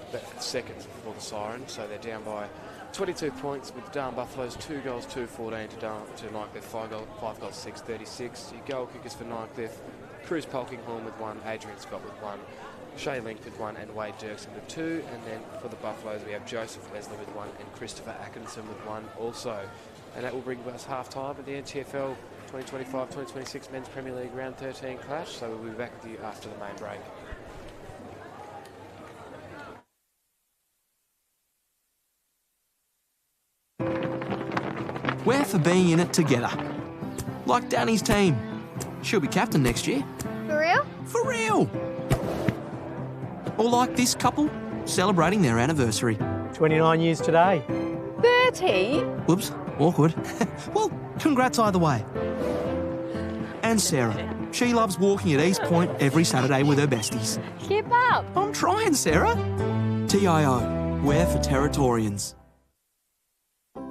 about seconds before the siren. So they're down by 22 points with the Darwin Buffaloes, 2 goals, 2-14 to Nightcliff, 5 goals, 6-36. Your goal kickers for Nightcliff, Cruz Polkinghorn with 1, Adrian Scott with 1, Shay Link with 1, and Wade Dirksen with 2. And then for the Buffaloes, we have Joseph Leslie with 1 and Christopher Atkinson with 1 also. And that will bring us half-time at the NTFL 2025-2026 Men's Premier League Round 13 clash. So we'll be back with you after the main break. We're for being in it together. Like Danny's team. She'll be captain next year. For real? For real! Or like this couple, celebrating their anniversary. 29 years today. 30? Whoops, awkward. Well, congrats either way. And Sarah. She loves walking at East Point every Saturday with her besties. Keep up. I'm trying, Sarah. TIO, we're for Territorians.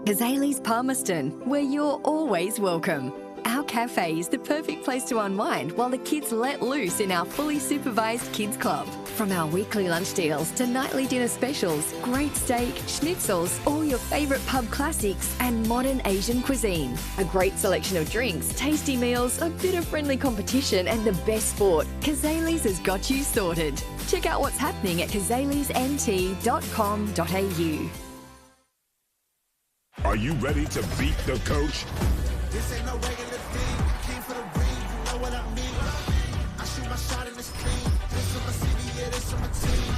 Kazali's Palmerston, where you're always welcome. Our cafe is the perfect place to unwind while the kids let loose in our fully supervised kids club. From our weekly lunch deals to nightly dinner specials, great steak, schnitzels, all your favourite pub classics and modern Asian cuisine. A great selection of drinks, tasty meals, a bit of friendly competition and the best sport. Kazali's has got you sorted. Check out what's happening at kazalisnt.com.au. Are you ready to beat the coach? This ain't no regular thing. Came for the ring, you know what I mean. I shoot my shot in this clean. This from my city, yeah, this from my team.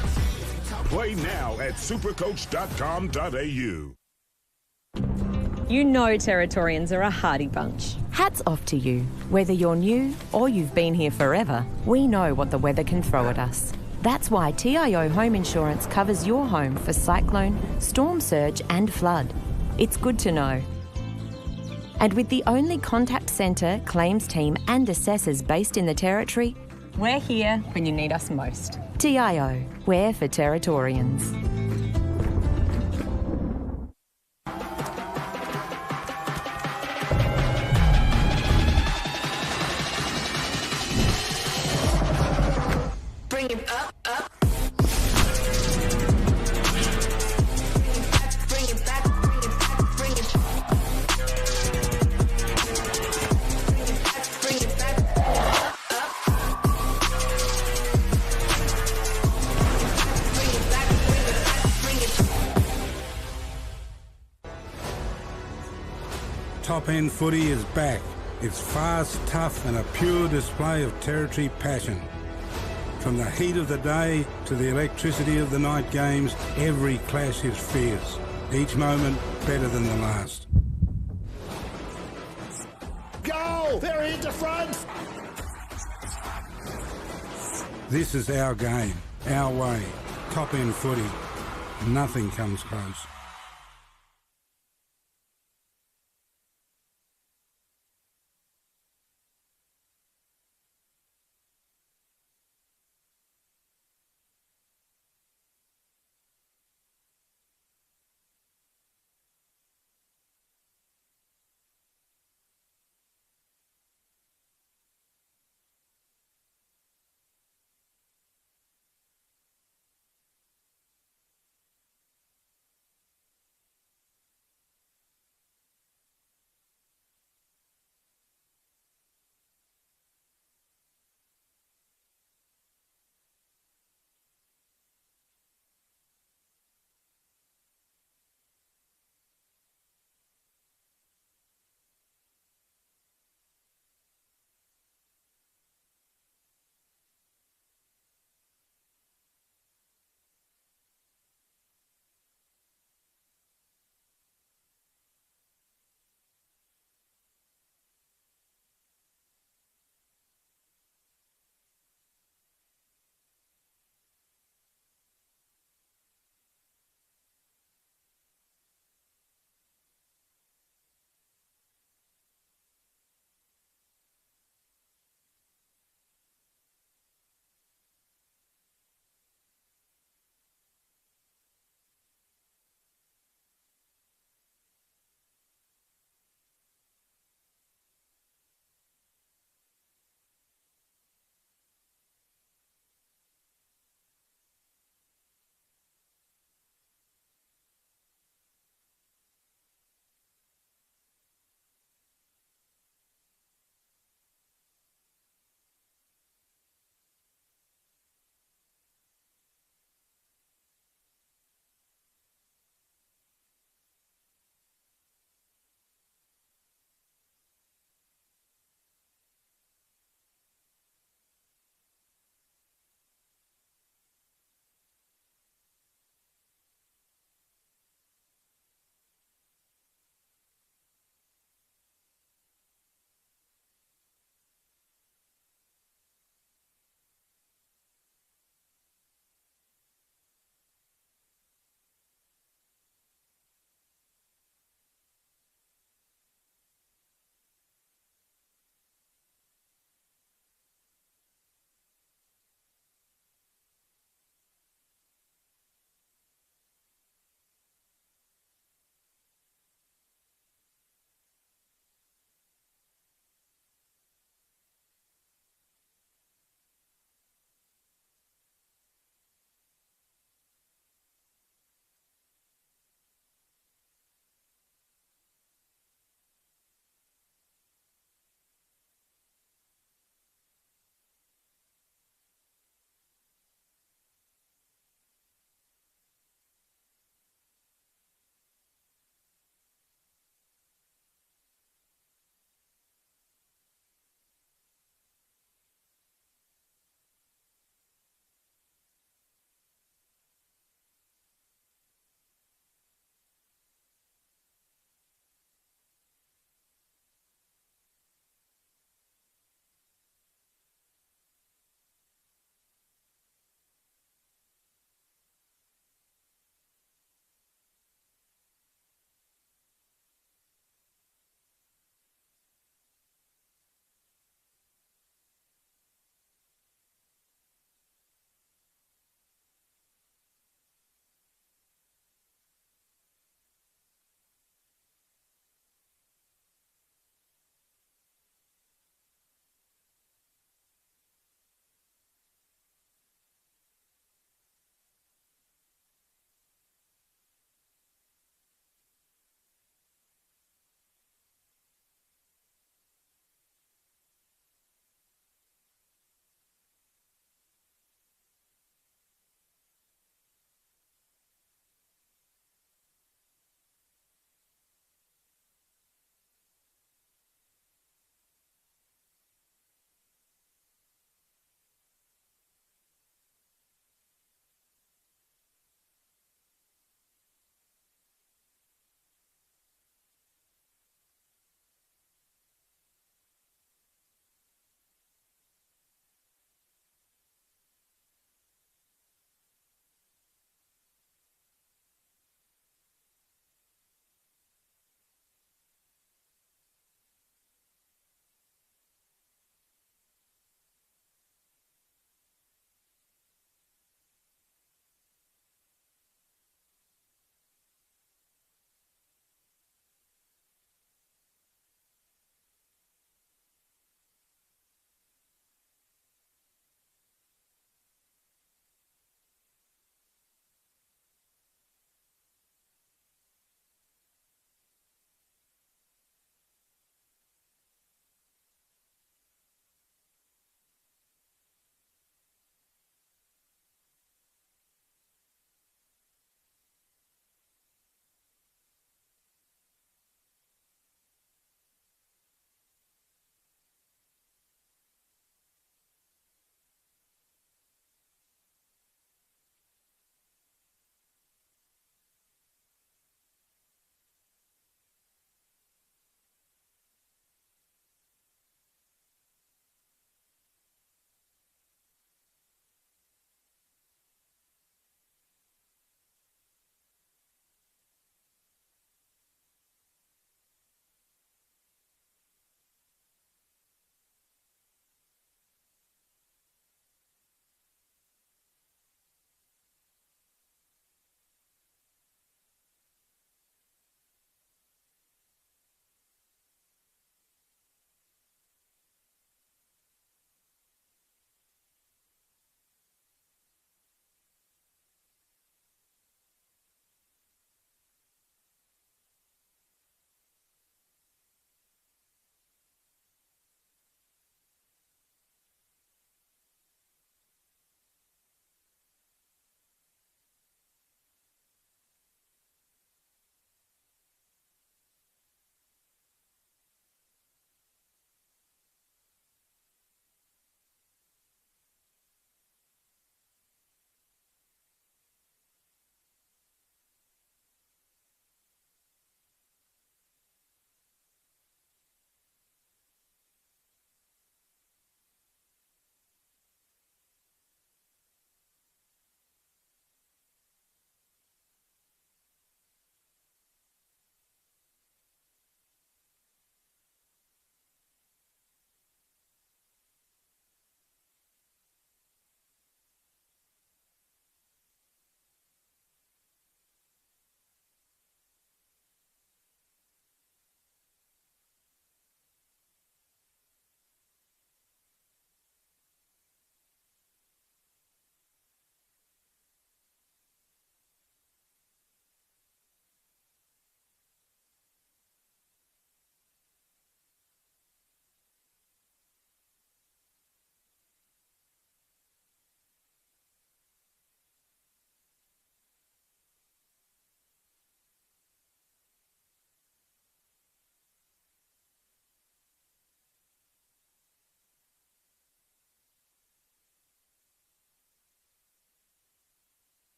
Play now at supercoach.com.au. You know Territorians are a hardy bunch. Hats off to you. Whether you're new or you've been here forever, we know what the weather can throw at us. That's why TIO Home Insurance covers your home for cyclone, storm surge and flood. It's good to know. And with the only contact centre, claims team and assessors based in the Territory, We're here when you need us most. TIO, we're for Territorians. Bring it up, up. Bring it back, bring it back, bring it back, bring it back, up, up. Bring it back, bring it back, bring it. Top End Footy is back. It's fast, tough and a pure display of Territory passion. From the heat of the day to the electricity of the night games, every clash is fierce. Each moment better than the last. Go! They're into front! This is our game, our way. Top End Footy. Nothing comes close.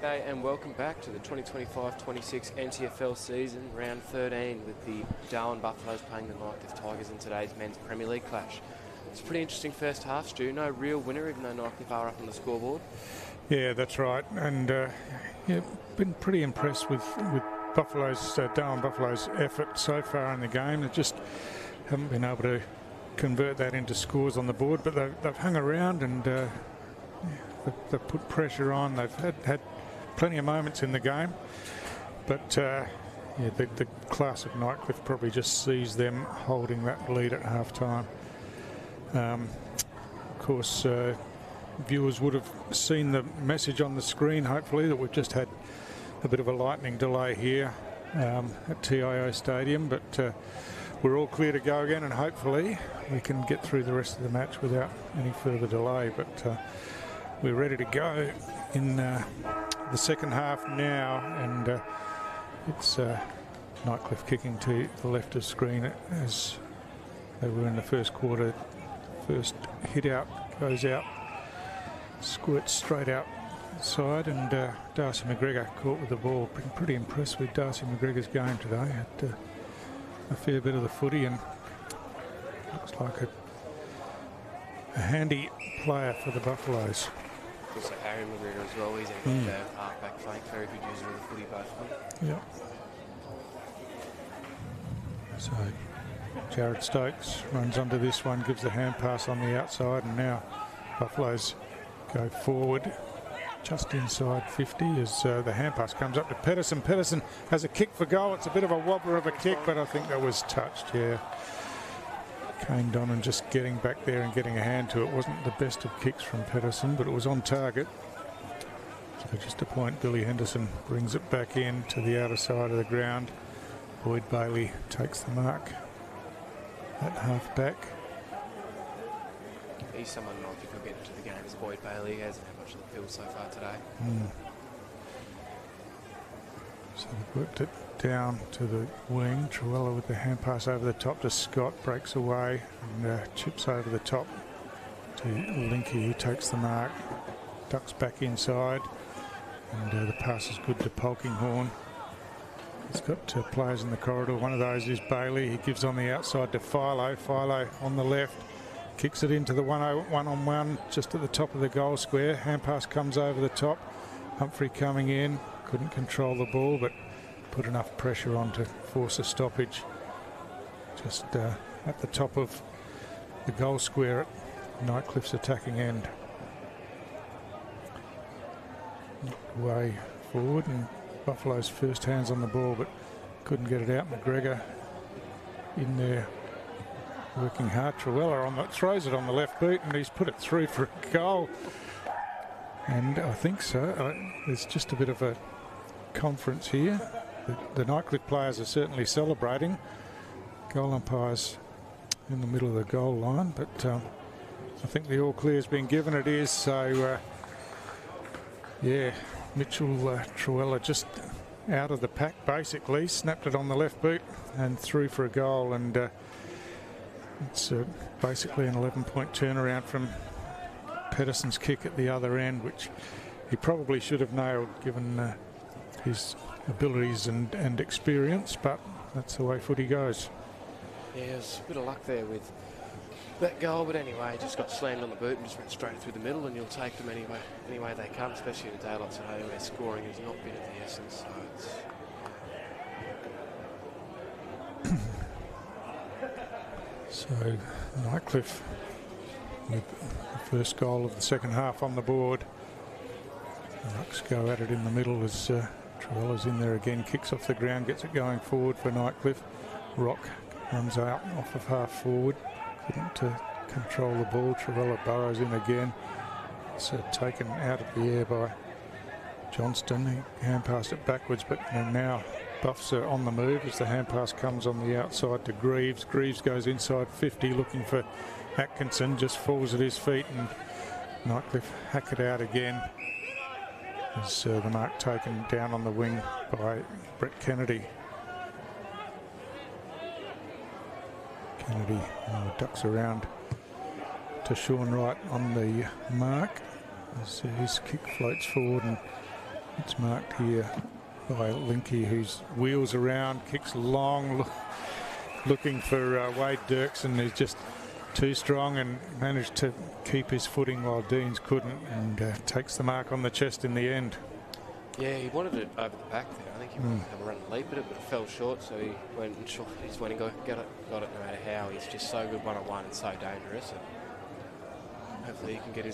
Hey, and welcome back to the 2025-26 NTFL season, round 13, with the Darwin Buffaloes playing the Nightcliff Tigers in today's men's Premier League clash. It's a pretty interesting first half, Stu. No real winner, even though Nightcliff are up on the scoreboard. Yeah, that's right. And yeah, been pretty impressed with Buffalo's Darwin Buffalo's effort so far in the game. They just haven't been able to convert that into scores on the board, but they've hung around and they've put pressure on. They've had plenty of moments in the game, but yeah, the class of Nightcliff probably just sees them holding that lead at half-time. Of course, viewers would have seen the message on the screen, hopefully, that we've just had a bit of a lightning delay here at TIO Stadium, but we're all clear to go again, and hopefully we can get through the rest of the match without any further delay. But we're ready to go in the second half now, and it's Nightcliff kicking to the left of screen as they were in the first quarter. First hit out goes out, squirts straight outside, and Darcy McGregor caught with the ball. Been pretty impressed with Darcy McGregor's game today. Had a fair bit of the footy, and looks like a handy player for the Buffaloes. Also Harry McGregor as well. He's in the half-back flank, very good user of the footy, both of them. Yeah. So Jared Stokes runs onto this one, gives the hand pass on the outside, and now Buffaloes go forward just inside 50 as the hand pass comes up to Pedersen. Pedersen has a kick for goal. It's a bit of a wobbler of a kick, but I think that was touched, yeah. Kane Donnan just getting back there and getting a hand to it. Wasn't the best of kicks from Pedersen, but it was on target. So just a point, Billy Henderson brings it back in to the outer side of the ground. Boyd Bailey takes the mark at half back. He's someone I think will get into the game as Boyd Bailey. He hasn't had much of the field so far today. So they've worked it down to the wing. Truella with the hand pass over the top to Scott, breaks away and chips over the top to Linky, who takes the mark, ducks back inside, and the pass is good to Polkinghorne. He's got players in the corridor. One of those is Bailey. He gives on the outside to Philo. Philo on the left, kicks it into the one-on-one just at the top of the goal square. Hand pass comes over the top. Humphrey coming in, couldn't control the ball, but put enough pressure on to force a stoppage. Just at the top of the goal square at Nightcliff's attacking end. Way forward, and Buffalo's first hands on the ball, but couldn't get it out. McGregor in there working hard. Truella throws it on the left boot, and he's put it through for a goal. And I think so. There's just a bit of a conference here. The Nightcliff players are certainly celebrating. Goal umpires in the middle of the goal line, but I think the all clear's been given. It is. So yeah, Mitchell Truella just out of the pack basically, snapped it on the left boot and through for a goal, and it's basically an 11-point turnaround from Pedersen's kick at the other end, which he probably should have nailed given his abilities and experience, but that's the way footy goes. Yeah, there's a bit of luck there with that goal, but anyway, just got slammed on the boot and just went straight through the middle, and you'll take them any way they come, especially in a day like today where scoring has not been of the essence. So it's So Nightcliff with the first goal of the second half on the board. The Rucks go at it in the middle as Truella's in there again, kicks off the ground, gets it going forward for Nightcliff. Rock runs out off of half forward, couldn't control the ball. Truella burrows in again. It's taken out of the air by Johnston. He hand passed it backwards, but now Buffs are on the move as the hand pass comes on the outside to Greaves. Greaves goes inside 50 looking for Atkinson, just falls at his feet, and Nightcliff hack it out again. As the mark taken down on the wing by Brett Kennedy. Kennedy ducks around to Sean Wright on the mark as his kick floats forward and It's marked here by Linky, who's wheels around, kicks long, looking for Wade Dirksen, who's just too strong and managed to keep his footing while Deans couldn't, and takes the mark on the chest in the end. Yeah, he wanted it over the back there. I think he wanted to have a run and leap at it, but it fell short, so he went and shot. He just went and got it no matter how. He's just so good one-on-one and so dangerous. And hopefully he can get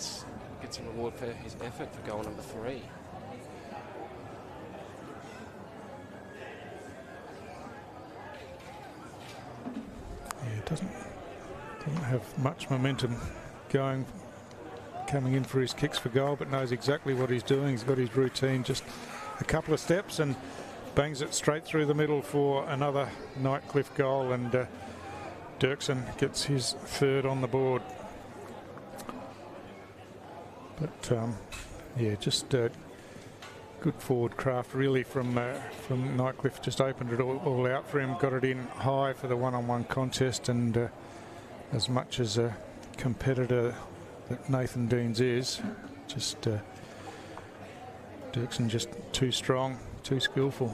some reward for his effort for goal number 3. Yeah, it doesn't have much momentum coming in for his kicks for goal, but knows exactly what he's doing. He's got his routine, just a couple of steps and bangs it straight through the middle for another Nightcliff goal, and Dirksen gets his 3rd on the board. But yeah, just good forward craft really from Nightcliff. Just opened it all out for him, got it in high for the one-on-one contest, and as much as a competitor that Nathan Deans is, just Dirksen just too strong, too skillful.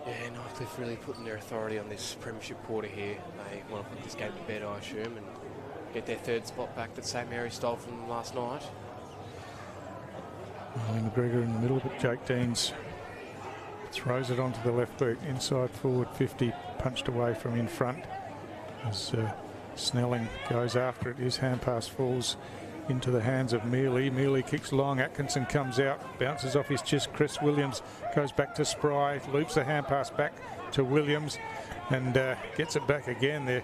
Yeah, Nightcliff really putting their authority on this premiership quarter here. They want to put this game to bed, I assume, and get their 3rd spot back that St Mary stole from them last night. McGregor in the middle, but Jake Deans throws it onto the left boot, inside forward 50, punched away from in front as Snelling goes after it. His hand pass falls into the hands of Mealy. Mealy kicks long, Atkinson comes out, bounces off his chest. Chris Williams goes back to Spry, loops the hand pass back to Williams, and gets it back again. They're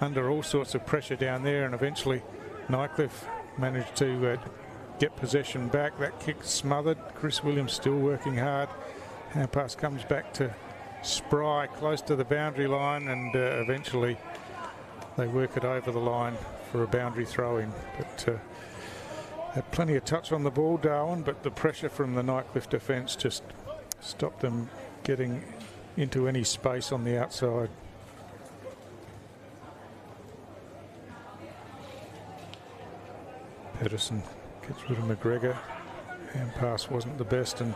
under all sorts of pressure down there, and eventually Nightcliff managed to get possession back. That kick smothered. Chris Williams still working hard. Hand pass comes back to Spry, close to the boundary line, and eventually they work it over the line for a boundary throw-in. But had plenty of touch on the ball, Darwin, but the pressure from the Nightcliff defence just stopped them getting into any space on the outside. Pedersen gets rid of McGregor. Hand pass wasn't the best, and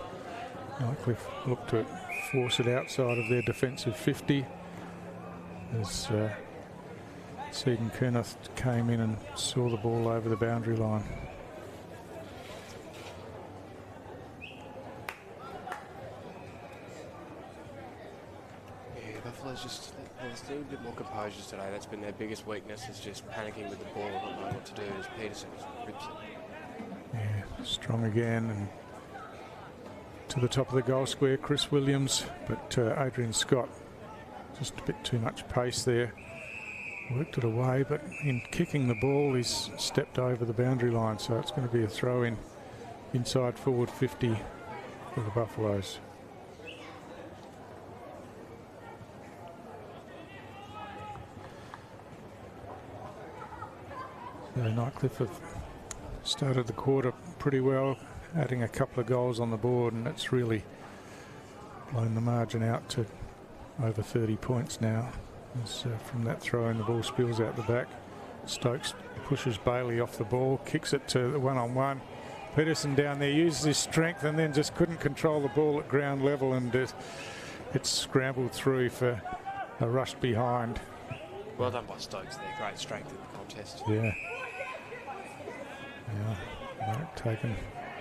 Nightcliff looked to force it outside of their defensive 50 as Seaton Kenneth came in and saw the ball over the boundary line. Yeah, Buffalo's just a bit more composure today. That's been their biggest weakness, is just panicking with the ball and not knowing what to do, as Peterson rips it. Yeah, strong again, and to the top of the goal square, Chris Williams, but Adrian Scott, just a bit too much pace there. Worked it away, but in kicking the ball, he's stepped over the boundary line, so it's going to be a throw-in inside forward 50 for the Buffaloes. So Nightcliff have started the quarter pretty well, adding a couple of goals on the board, and it's really blown the margin out to over 30 points now. As, from that throw in, the ball spills out the back. Stokes pushes Bailey off the ball, kicks it to the one-on-one. Peterson down there uses his strength and then just couldn't control the ball at ground level, and it's scrambled through for a rush behind. Well done by Stokes there, great strength in the contest. Yeah. Mark taken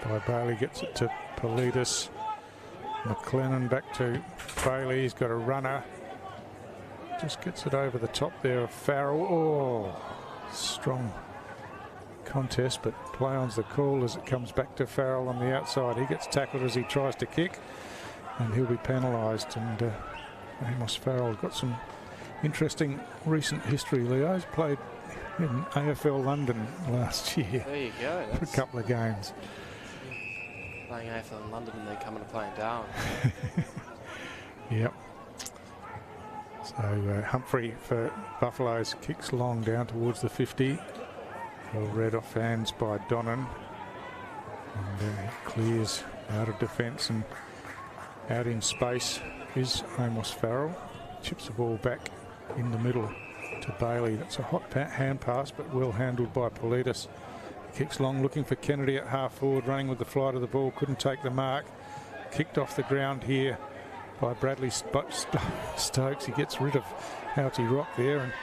by Bailey, gets it to Politis. McLennan back to Bailey, he's got a runner. Just gets it over the top there of Farrell. Oh, strong contest, but play on's the call as it comes back to Farrell on the outside. He gets tackled as he tries to kick, and he'll be penalised. And Amos Farrell got some interesting recent history. Leo's played in AFL London last year. There you go. For a couple of games. Playing AFL in London and then coming to play in Darwin. Yep. So Humphrey for Buffaloes kicks long down towards the 50. Well read off hands by Donnan. And he clears out of defence, and out in space is Amos Farrell. Chips the ball back in the middle to Bailey. That's a hot hand pass, but well handled by Politis. Kicks long, looking for Kennedy at half forward, running with the flight of the ball. Couldn't take the mark. Kicked off the ground here by Bradley Stokes. He gets rid of Houghty Rock there and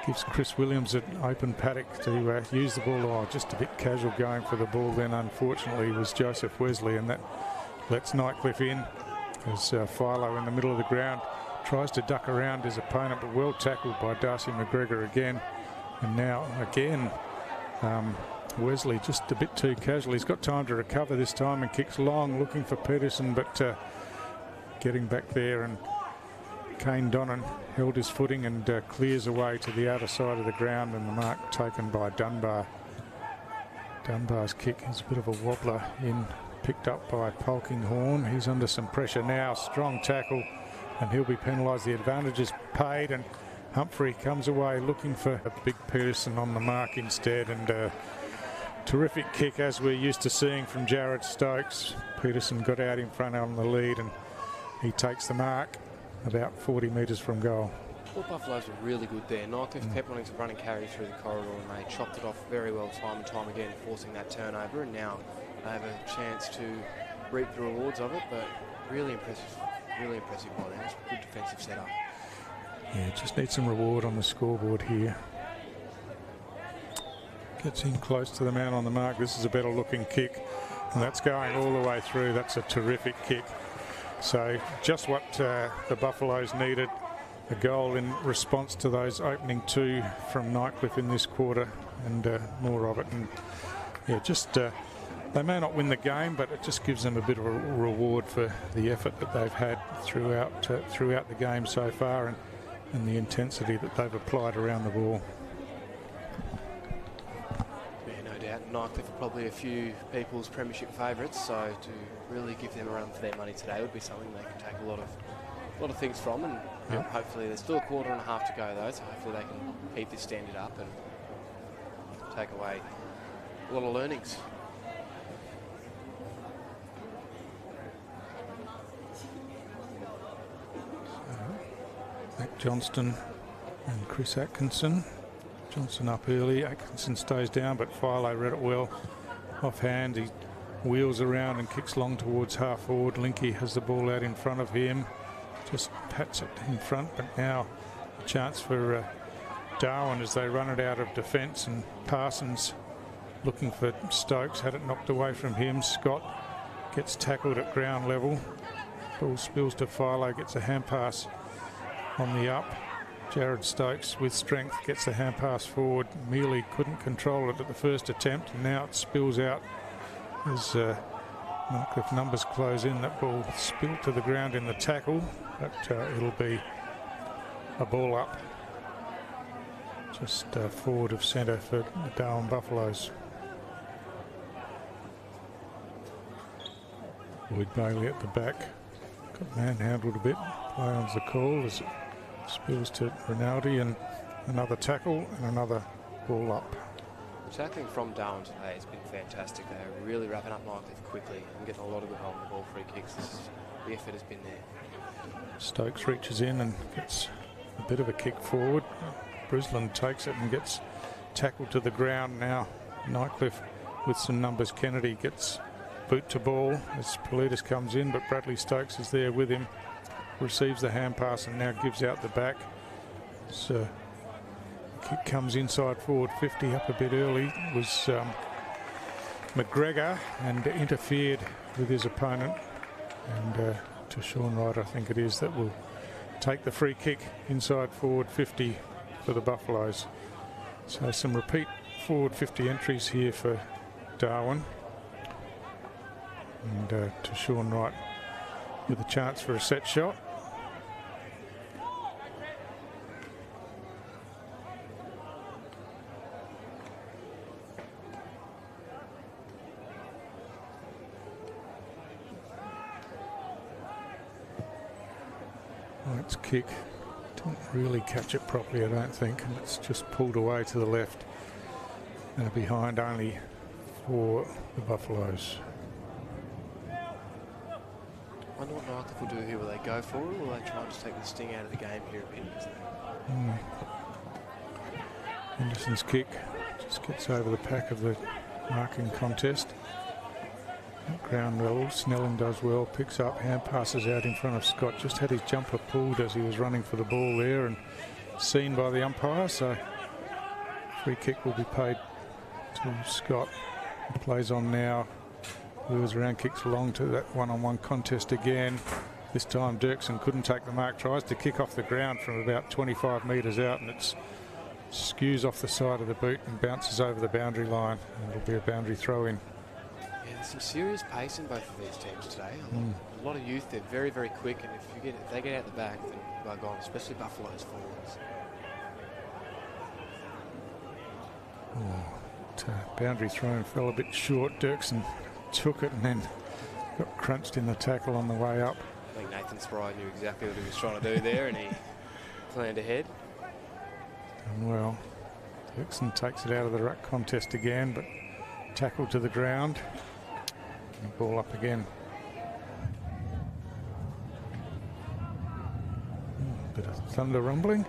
gives Chris Williams an open paddock to use the ball. Oh, just a bit casual going for the ball then, unfortunately, was Joseph Wesley, and that lets Nightcliff in as Philo in the middle of the ground tries to duck around his opponent, but well tackled by Darcy McGregor again. And now again, Wesley just a bit too casual. He's got time to recover this time and kicks long, looking for Peterson, but getting back there, and Kane Donnan held his footing and clears away to the outer side of the ground, and the mark taken by Dunbar. Dunbar's kick is a bit of a wobbler in, picked up by Polkinghorne. He's under some pressure now, strong tackle, and he'll be penalised. The advantage is paid, and Humphrey comes away looking for a big Peterson on the mark instead, and terrific kick as we're used to seeing from Jared Stokes. Peterson got out in front on the lead, and he takes the mark about 40 metres from goal. Well, Buffaloes were really good there. Nightcliff kept wanting to run and carry through the corridor, and they chopped it off very well time and time again, forcing that turnover, and now they have a chance to reap the rewards of it, but really impressive by them. It's a good defensive setup. Yeah, just need some reward on the scoreboard here. Gets in close to the man on the mark. This is a better looking kick, and that's going all the way through. That's a terrific kick. So just what the Buffaloes needed, a goal in response to those opening two from Nightcliff in this quarter, and more of it. And yeah, just they may not win the game, but it just gives them a bit of a reward for the effort that they've had throughout the game so far, and the intensity that they've applied around the ball. Nightcliff are probably a few people's premiership favourites, so to really give them a run for their money today would be something they can take a lot of things from, and hopefully there's still a quarter and a half to go though, so hopefully they can keep this standard up and take away a lot of learnings. Mac Johnston and Chris Atkinson. Johnson up early, Atkinson stays down, but Philo read it well. Offhand, he wheels around and kicks long towards half forward. Linky has the ball out in front of him, just pats it in front, but now a chance for Darwin as they run it out of defence, and Parsons looking for Stokes, had it knocked away from him. Scott gets tackled at ground level. Ball spills to Philo, gets a hand pass on the up. Jared Stokes with strength gets the hand pass forward. Mealy couldn't control it at the first attempt, and now it spills out as Nightcliff numbers close in. That ball spilled to the ground in the tackle, but it'll be a ball up just forward of centre for the Darwin Buffaloes. Lloyd Bailey at the back, got manhandled a bit. Play on's the call as it spills to Rinaldi, and another tackle and another ball up. The tackling from Darwin today has been fantastic. They're really wrapping up Nightcliff quickly and getting a lot of good hold on the ball, free kicks. The effort has been there. Stokes reaches in and gets a bit of a kick forward. Brisland takes it and gets tackled to the ground. Now Nightcliff with some numbers. Kennedy gets boot to ball as Politis comes in, but Bradley Stokes is there with him. Receives the hand pass and now gives out the back. So kick comes inside forward 50, up a bit early. It was McGregor, and interfered with his opponent. And to Sean Wright, I think it is, that will take the free kick inside forward 50 for the Buffaloes. So some repeat forward 50 entries here for Darwin. And to Sean Wright with a chance for a set shot. White's kick didn't really catch it properly, I don't think, and it's just pulled away to the left. Behind only for the Buffaloes. I wonder what Nightcliff will do here. Will they go for it, or will they try and just take the sting out of the game here a bit? Henderson's kick just gets over the pack of the marking contest. At ground level, Snelling does well, picks up, hand passes out in front of Scott. Just had his jumper pulled as he was running for the ball there and seen by the umpire, so free kick will be paid to Scott. He plays on now. Lures around, kicks along to that one-on-one contest again. This time Dirksen couldn't take the mark, tries to kick off the ground from about 25 metres out, and it skews off the side of the boot and bounces over the boundary line. And it'll be a boundary throw-in. Yeah, there's some serious pace in both of these teams today. A lot of youth, they're very, very quick, and if they get out the back, then they're gone, especially Buffalo's forwards. Boundary throw-in fell a bit short. Dirksen took it and then got crunched in the tackle on the way up. I think Nathan Spry knew exactly what he was trying to do there, and he planned ahead. And well, Dirksen takes it out of the ruck contest again, but tackle to the ground. And ball up again. Bit of thunder rumbling.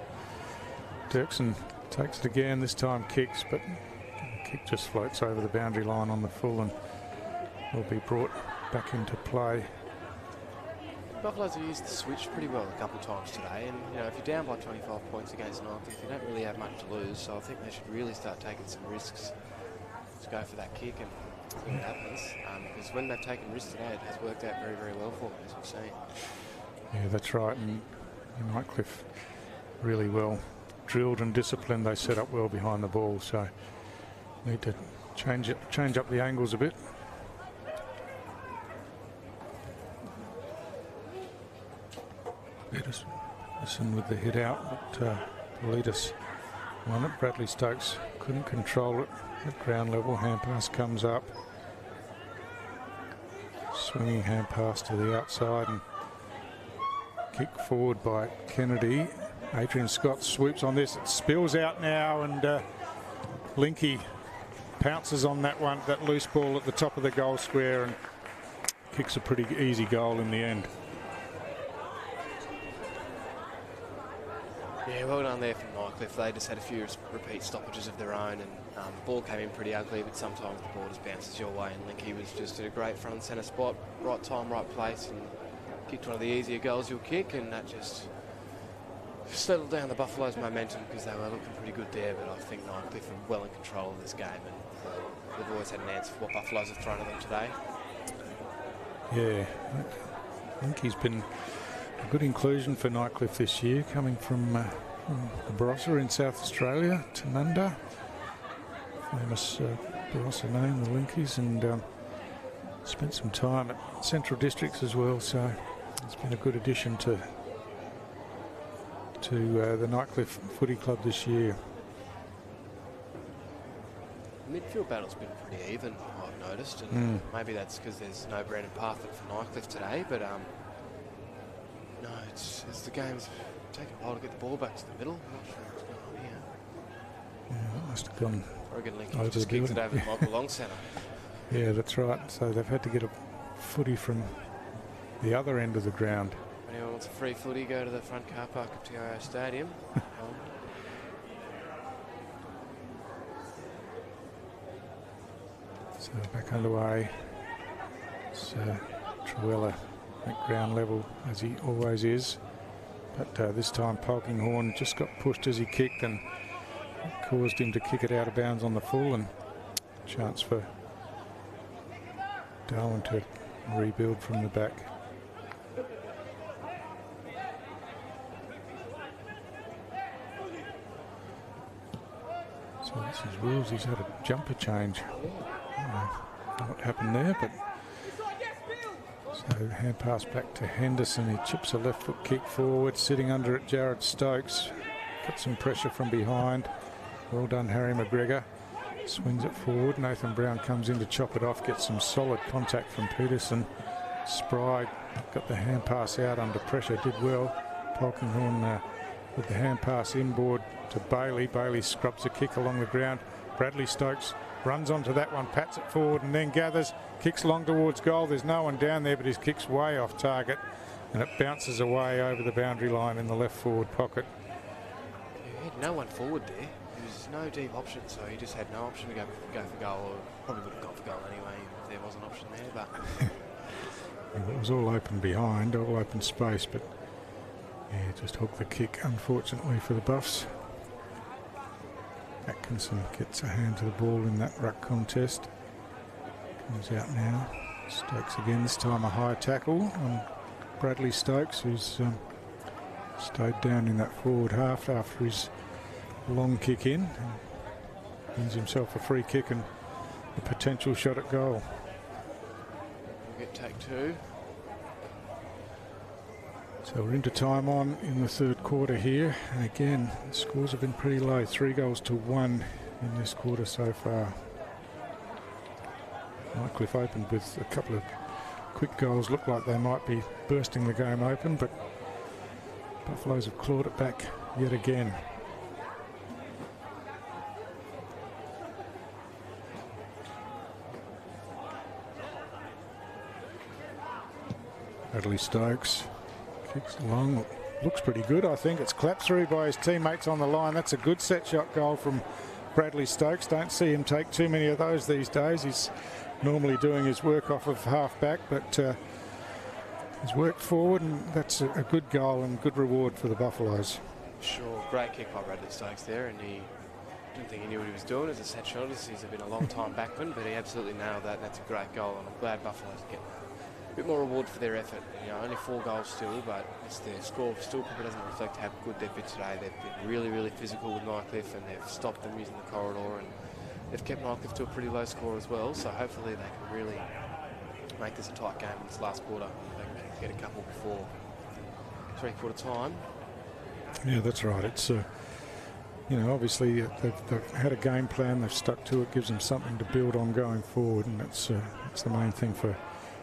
Dirksen takes it again, this time kicks, but the kick just floats over the boundary line on the full and will be brought back into play. Buffaloes have used the switch pretty well a couple of times today, and you know, if you're down by 25 points against Nightcliff, you don't really have much to lose, so I think they should really start taking some risks to go for that kick and see what happens, because when they've taken risks today, it has worked out very, very well for them, as we've seen. Yeah, that's right, and Nightcliff really well drilled and disciplined. They set up well behind the ball, so need to change up the angles a bit. Listen with the hit out, but Politis won it. Bradley Stokes couldn't control it at ground level. Hand pass comes up. Swinging hand pass to the outside and kick forward by Kennedy. Adrian Scott swoops on this. It spills out now, and Linky pounces on that one, that loose ball at the top of the goal square, and kicks a pretty easy goal in the end. Yeah, well done there from Nightcliff. They just had a few repeat stoppages of their own, and the ball came in pretty ugly, but sometimes the ball just bounces your way, and Linky was just at a great front and centre spot, right time, right place, and kicked one of the easier goals you'll kick, and that just settled down the Buffaloes' momentum because they were looking pretty good there, but I think Nightcliff are well in control of this game, and they've always had an answer for what Buffaloes have thrown at them today. Yeah, I think he's been a good inclusion for Nightcliff this year, coming from Barossa in South Australia, Tanunda, famous Barossa name, the Linkies, and spent some time at Central Districts as well, so it's been a good addition to the Nightcliff Footy Club this year. Midfield battle's been pretty even, I've noticed, and maybe that's because there's no Brandon Parfitt for Nightcliff today, but no, it's the game's taking a while to get the ball back to the middle. I'm not sure what's going on here. Yeah, that must have gone Oregon Linky just kicked it over to Michael Long centre. Yeah, that's right. So they've had to get a footy from the other end of the ground. If anyone wants a free footy, go to the front car park of TIO Stadium. So back underway. So Truella at ground level, as he always is. But this time Polkinghorne just got pushed as he kicked, and it caused him to kick it out of bounds on the full, and chance for Darwin to rebuild from the back. So this is Wills. He's had a jumper change. I don't know what happened there, but so hand pass back to Henderson. He chips a left foot kick forward, sitting under it Jared Stokes. Got some pressure from behind. Well done, Harry McGregor. Swings it forward. Nathan Brown comes in to chop it off, gets some solid contact from Peterson. Spry got the hand pass out under pressure, did well. Polkinghorne with the hand pass inboard to Bailey. Bailey scrubs a kick along the ground. Bradley Stokes runs onto that one, pats it forward and then gathers, kicks long towards goal. There's no one down there, but his kick's way off target, and it bounces away over the boundary line in the left forward pocket. Yeah, no one forward there. He was no deep option, so he just had no option to go for goal, or probably would have gone for goal anyway if there was an option there. But it was all open behind, all open space, but yeah, just hooked the kick, unfortunately for the Buffs. Atkinson gets a hand to the ball in that ruck contest. Comes out now. Stokes again, this time a high tackle on Bradley Stokes, who's stayed down in that forward half after his long kick in. And wins himself a free kick and a potential shot at goal. We'll get take two. So we're into time on in the third quarter here. And again, the scores have been pretty low. 3-1 in this quarter so far. Nightcliff opened with a couple of quick goals. Looked like they might be bursting the game open, but Buffaloes have clawed it back yet again. Bradley Stokes kicks along, looks pretty good. I think it's clapped through by his teammates on the line. That's a good set shot goal from Bradley Stokes. Don't see him take too many of those these days. He's normally doing his work off of half back, but he's worked forward, and that's a good goal and good reward for the Buffaloes. Sure, great kick by Bradley Stokes there, and he didn't think he knew what he was doing as a set shot. He's been a long time backman, but he absolutely nailed that, and that's a great goal, and I'm glad Buffaloes get a bit more reward for their effort. You know, only 4 goals still, but it's their score still probably doesn't reflect how good they've been today. They've been really, really physical with Nightcliff, and they've stopped them using the corridor, and they've kept Nightcliff to a pretty low score as well, so hopefully they can really make this a tight game in this last quarter. They can get a couple before 3/4 time. Yeah, that's right. It's you know, obviously they've had a game plan, they've stuck to it, gives them something to build on going forward, and that's the main thing for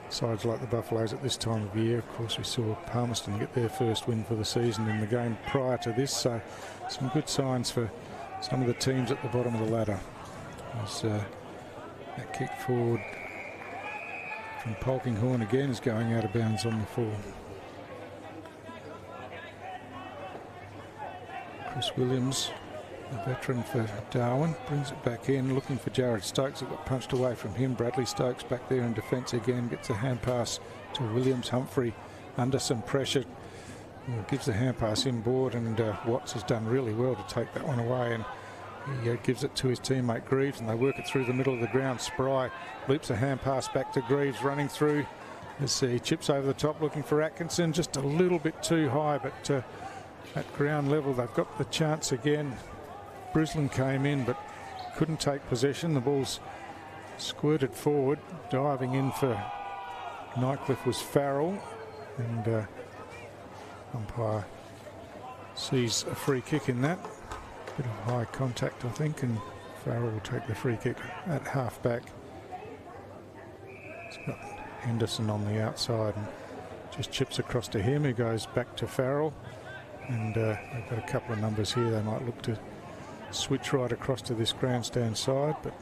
sides like the Buffaloes at this time of year. Of course, we saw Palmerston get their first win for the season in the game prior to this, so some good signs for some of the teams at the bottom of the ladder. As that kick forward from Polkinghorne again is going out of bounds on the full. Chris Williams, the veteran for Darwin, brings it back in, looking for Jared Stokes. It got punched away from him. Bradley Stokes back there in defence again, gets a hand pass to Williams. Humphrey under some pressure, gives the hand pass inboard, and Watts has done really well to take that one away, and he gives it to his teammate Greaves, and they work it through the middle of the ground. Spry loops a hand pass back to Greaves, running through as he chips over the top looking for Atkinson, just a little bit too high, but at ground level they've got the chance again. Brisland came in but couldn't take possession. The ball's squirted forward. Diving in for Nightcliff was Farrell, and umpire sees a free kick in that. Bit of high contact, I think, and Farrell will take the free kick at half back. It's got Henderson on the outside and just chips across to him, who goes back to Farrell, and they've got a couple of numbers here. They might look to switch right across to this grandstand side, but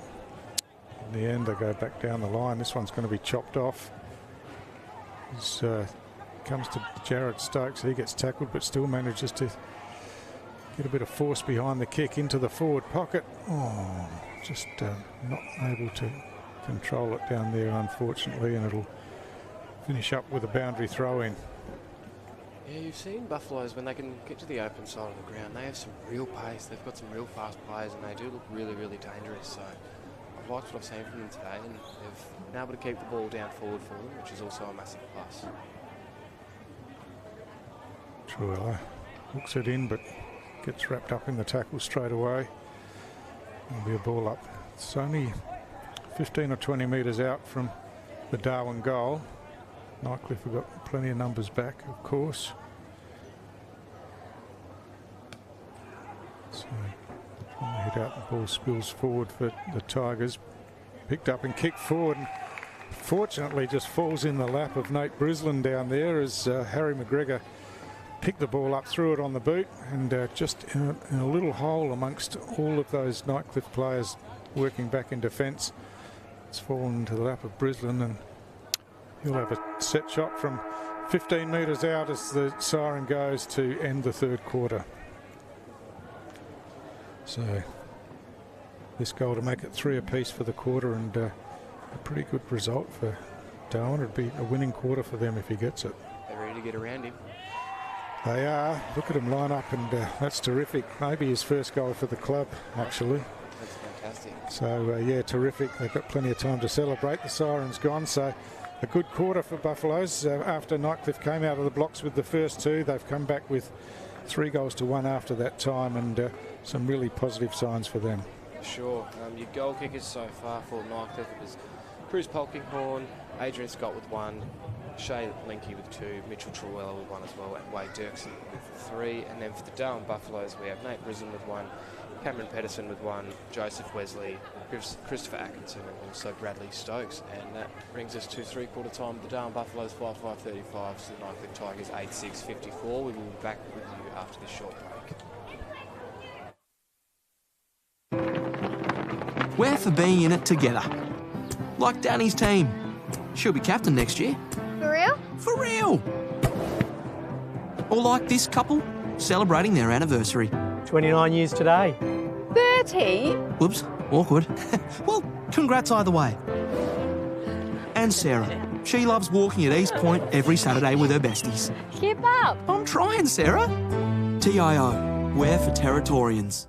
in the end they go back down the line. This one's going to be chopped off. This comes to Jared Stokes. He gets tackled but still manages to get a bit of force behind the kick into the forward pocket. Oh, just not able to control it down there, unfortunately, and it'll finish up with a boundary throw in. Yeah, you've seen Buffaloes, when they can get to the open side of the ground, they have some real pace. They've got some real fast players, and they do look really, really dangerous. So I've liked what I've seen from them today, and they've been able to keep the ball down forward for them, which is also a massive plus. Truella hooks it in, but gets wrapped up in the tackle straight away. There'll be a ball up. It's only 15 or 20 metres out from the Darwin goal. Nightcliff have got plenty of numbers back, of course. So when they hit out, the ball spills forward for the Tigers. Picked up and kicked forward, and fortunately just falls in the lap of Nate Brisland down there as Harry McGregor picked the ball up, threw it on the boot, and just in a little hole amongst all of those Nightcliff players working back in defence. It's fallen into the lap of Brisland, and he'll have a set shot from 15 metres out as the siren goes to end the third quarter. So this goal to make it 3 apiece for the quarter, and a pretty good result for Darwin. It'd be a winning quarter for them if he gets it. They're ready to get around him. They are. Look at him line up, and that's terrific. Maybe his first goal for the club, actually. That's fantastic. So, yeah, terrific. They've got plenty of time to celebrate. The siren's gone, so a good quarter for Buffaloes. After Nightcliff came out of the blocks with the first 2, they've come back with 3 goals to 1 after that time, and some really positive signs for them. Sure. Your goal kickers so far for Nightcliff was Cruz Polkinghorn, Adrian Scott with 1, Shay Linky with 2, Mitchell Truella with 1 as well, and Wade Dirksen with 3. And then for the Darwin Buffaloes, we have Nate Brisbane with 1, Cameron Pedersen with 1, Joseph Wesley, Christopher Atkinson, and also Bradley Stokes. And that brings us to 3/4 time. The Darwin Buffaloes 5-5-35, so the Nightcliff Tigers 8-6-54. We will be back with you after this short break. We're for being in it together. Like Danny's team. She'll be captain next year. For real? For real! Or like this couple, celebrating their anniversary. 29 years today. 30? Whoops, awkward. Well, congrats either way. And Sarah. She loves walking at East Point every Saturday with her besties. Keep up. I'm trying, Sarah. TIO, we're for Territorians.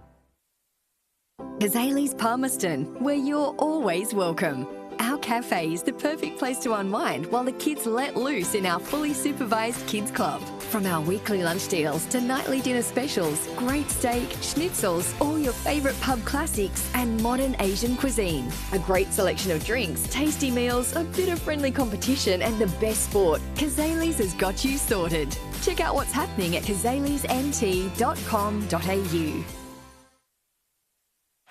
Kazali's Palmerston, where you're always welcome. Our cafe is the perfect place to unwind while the kids let loose in our fully supervised kids club. From our weekly lunch deals to nightly dinner specials, great steak, schnitzels, all your favourite pub classics and modern Asian cuisine. A great selection of drinks, tasty meals, a bit of friendly competition and the best sport. Kazali's has got you sorted. Check out what's happening at kazalisnt.com.au.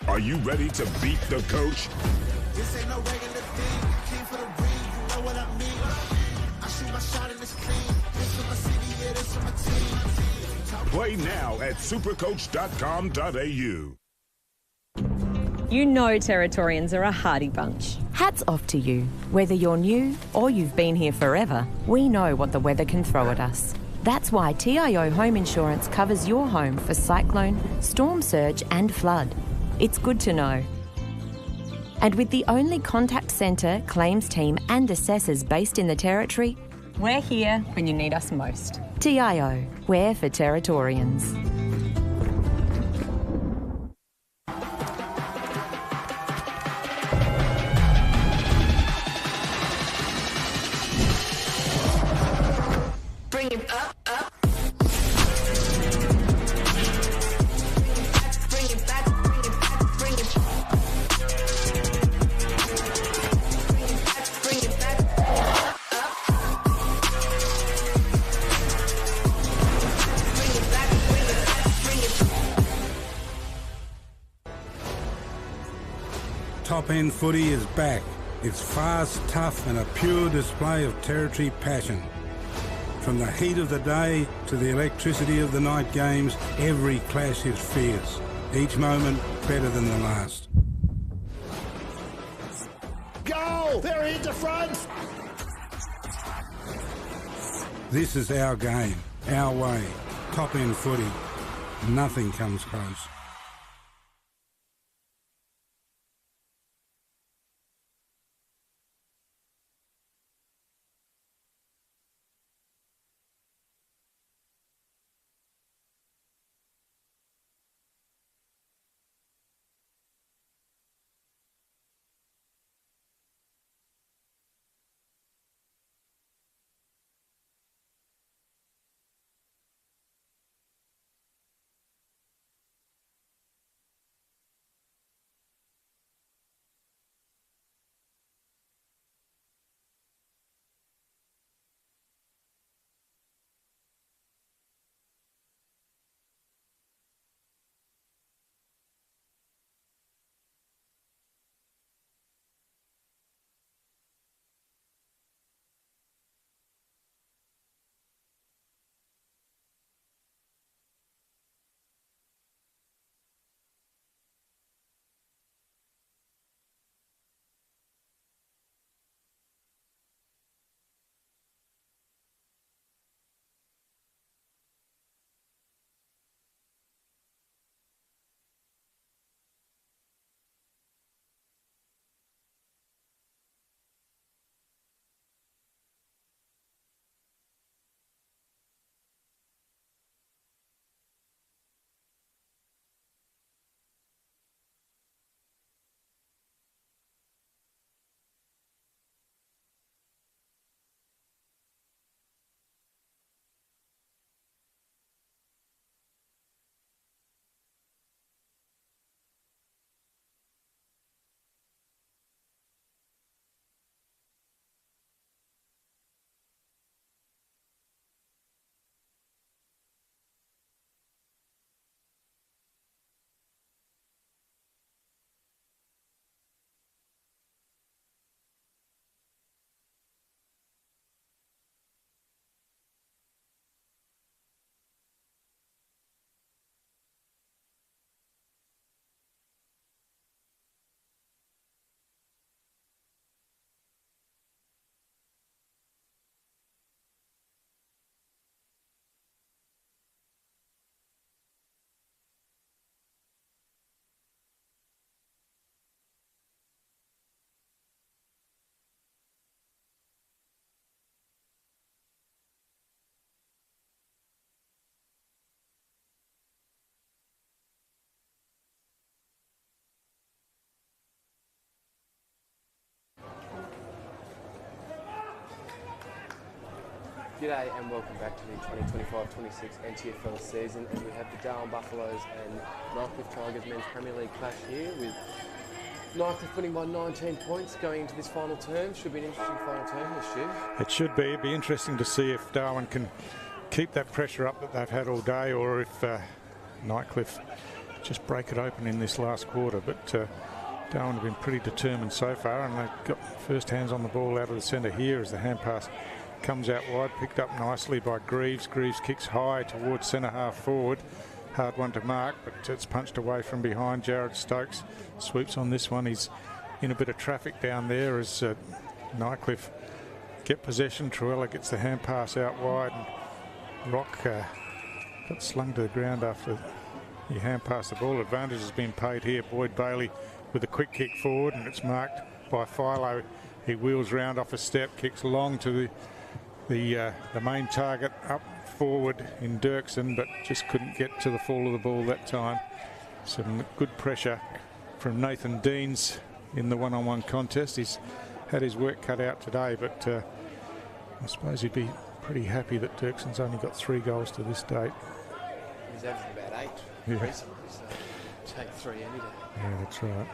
Are you ready to beat the coach? This ain't no regular thing. Came for the ring, you know what I mean. I shoot my shot and it's clean. This for my city, yeah, this for my team. Play now at supercoach.com.au. You know Territorians are a hardy bunch. Hats off to you. Whether you're new Or you've been here forever, we know what the weather can throw at us. That's why TIO Home Insurance covers your home for cyclone, storm surge and flood. It's good to know. And with the only contact centre, claims team and assessors based in the Territory, we're here when you need us most. TIO, we're for Territorians. Bring it up, up. Bring it back, bring it back, bring it back. Bring it back, up. Bring it back, bring it back, bring it back. Top End Footy is back. It's fast, tough and a pure display of Territory passion. From the heat of the day to the electricity of the night games, every clash is fierce. Each moment better than the last. Go! They're into front! This is our game, our way. Top End Footy. Nothing comes close. G'day and welcome back to the 2025-26 NTFL season, and we have the Darwin Buffaloes and Nightcliff Tigers men's Premier League clash here, with Nightcliff winning by 19 points going into this final term. Should be an interesting final term this year. It should be. It'd be interesting to see if Darwin can keep that pressure up that they've had all day, or if Nightcliff just break it open in this last quarter. But Darwin have been pretty determined so far, and they've got first hands on the ball out of the centre here as the hand pass comes out wide, picked up nicely by Greaves. Greaves kicks high towards centre half forward. Hard one to mark, but it's punched away from behind. Jared Stokes sweeps on this one. He's in a bit of traffic down there as Nightcliff get possession. Truella gets the hand pass out wide, and Rock got slung to the ground after he hand passed the ball. Advantage has been paid here. Boyd Bailey with a quick kick forward, and it's marked by Philo. He wheels round off a step, kicks long to the main target up forward in Dirksen, but just couldn't get to the fall of the ball that time. Some good pressure from Nathan Deans in the one-on-one contest. He's had his work cut out today, but I suppose he'd be pretty happy that Dirksen's only got 3 goals to this date. He's averaging about 8 recently, so take 3 any day. Yeah, that's right.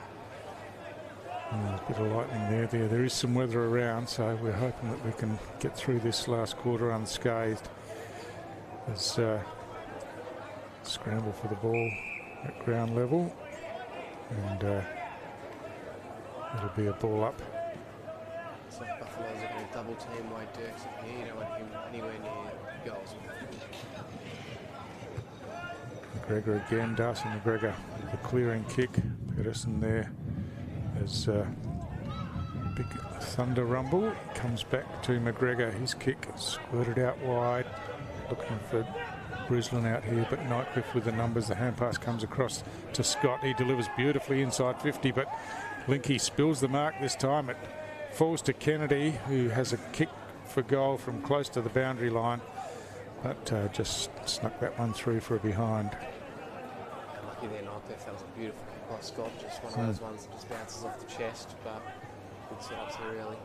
There's a bit of lightning there. There is some weather around, so we're hoping that we can get through this last quarter unscathed. There's scramble for the ball at ground level, and it'll be a ball up. Looks like Buffaloes are going to double team Wade Dirksen here. You don't want him anywhere near goals. McGregor again, Darcy McGregor with the clearing kick. Pedersen there. There's big thunder rumble. Comes back to McGregor. His kick squirted out wide. Looking for Brislan out here, but Nightcliff with the numbers. The hand pass comes across to Scott. He delivers beautifully inside 50, but Linky spills the mark this time. It falls to Kennedy, who has a kick for goal from close to the boundary line, but just snuck that one through for a behind. Lucky there, Nightcliff. That was a beautiful kick by Scott. Just one of those ones that just bounces off the chest, but good setups here early.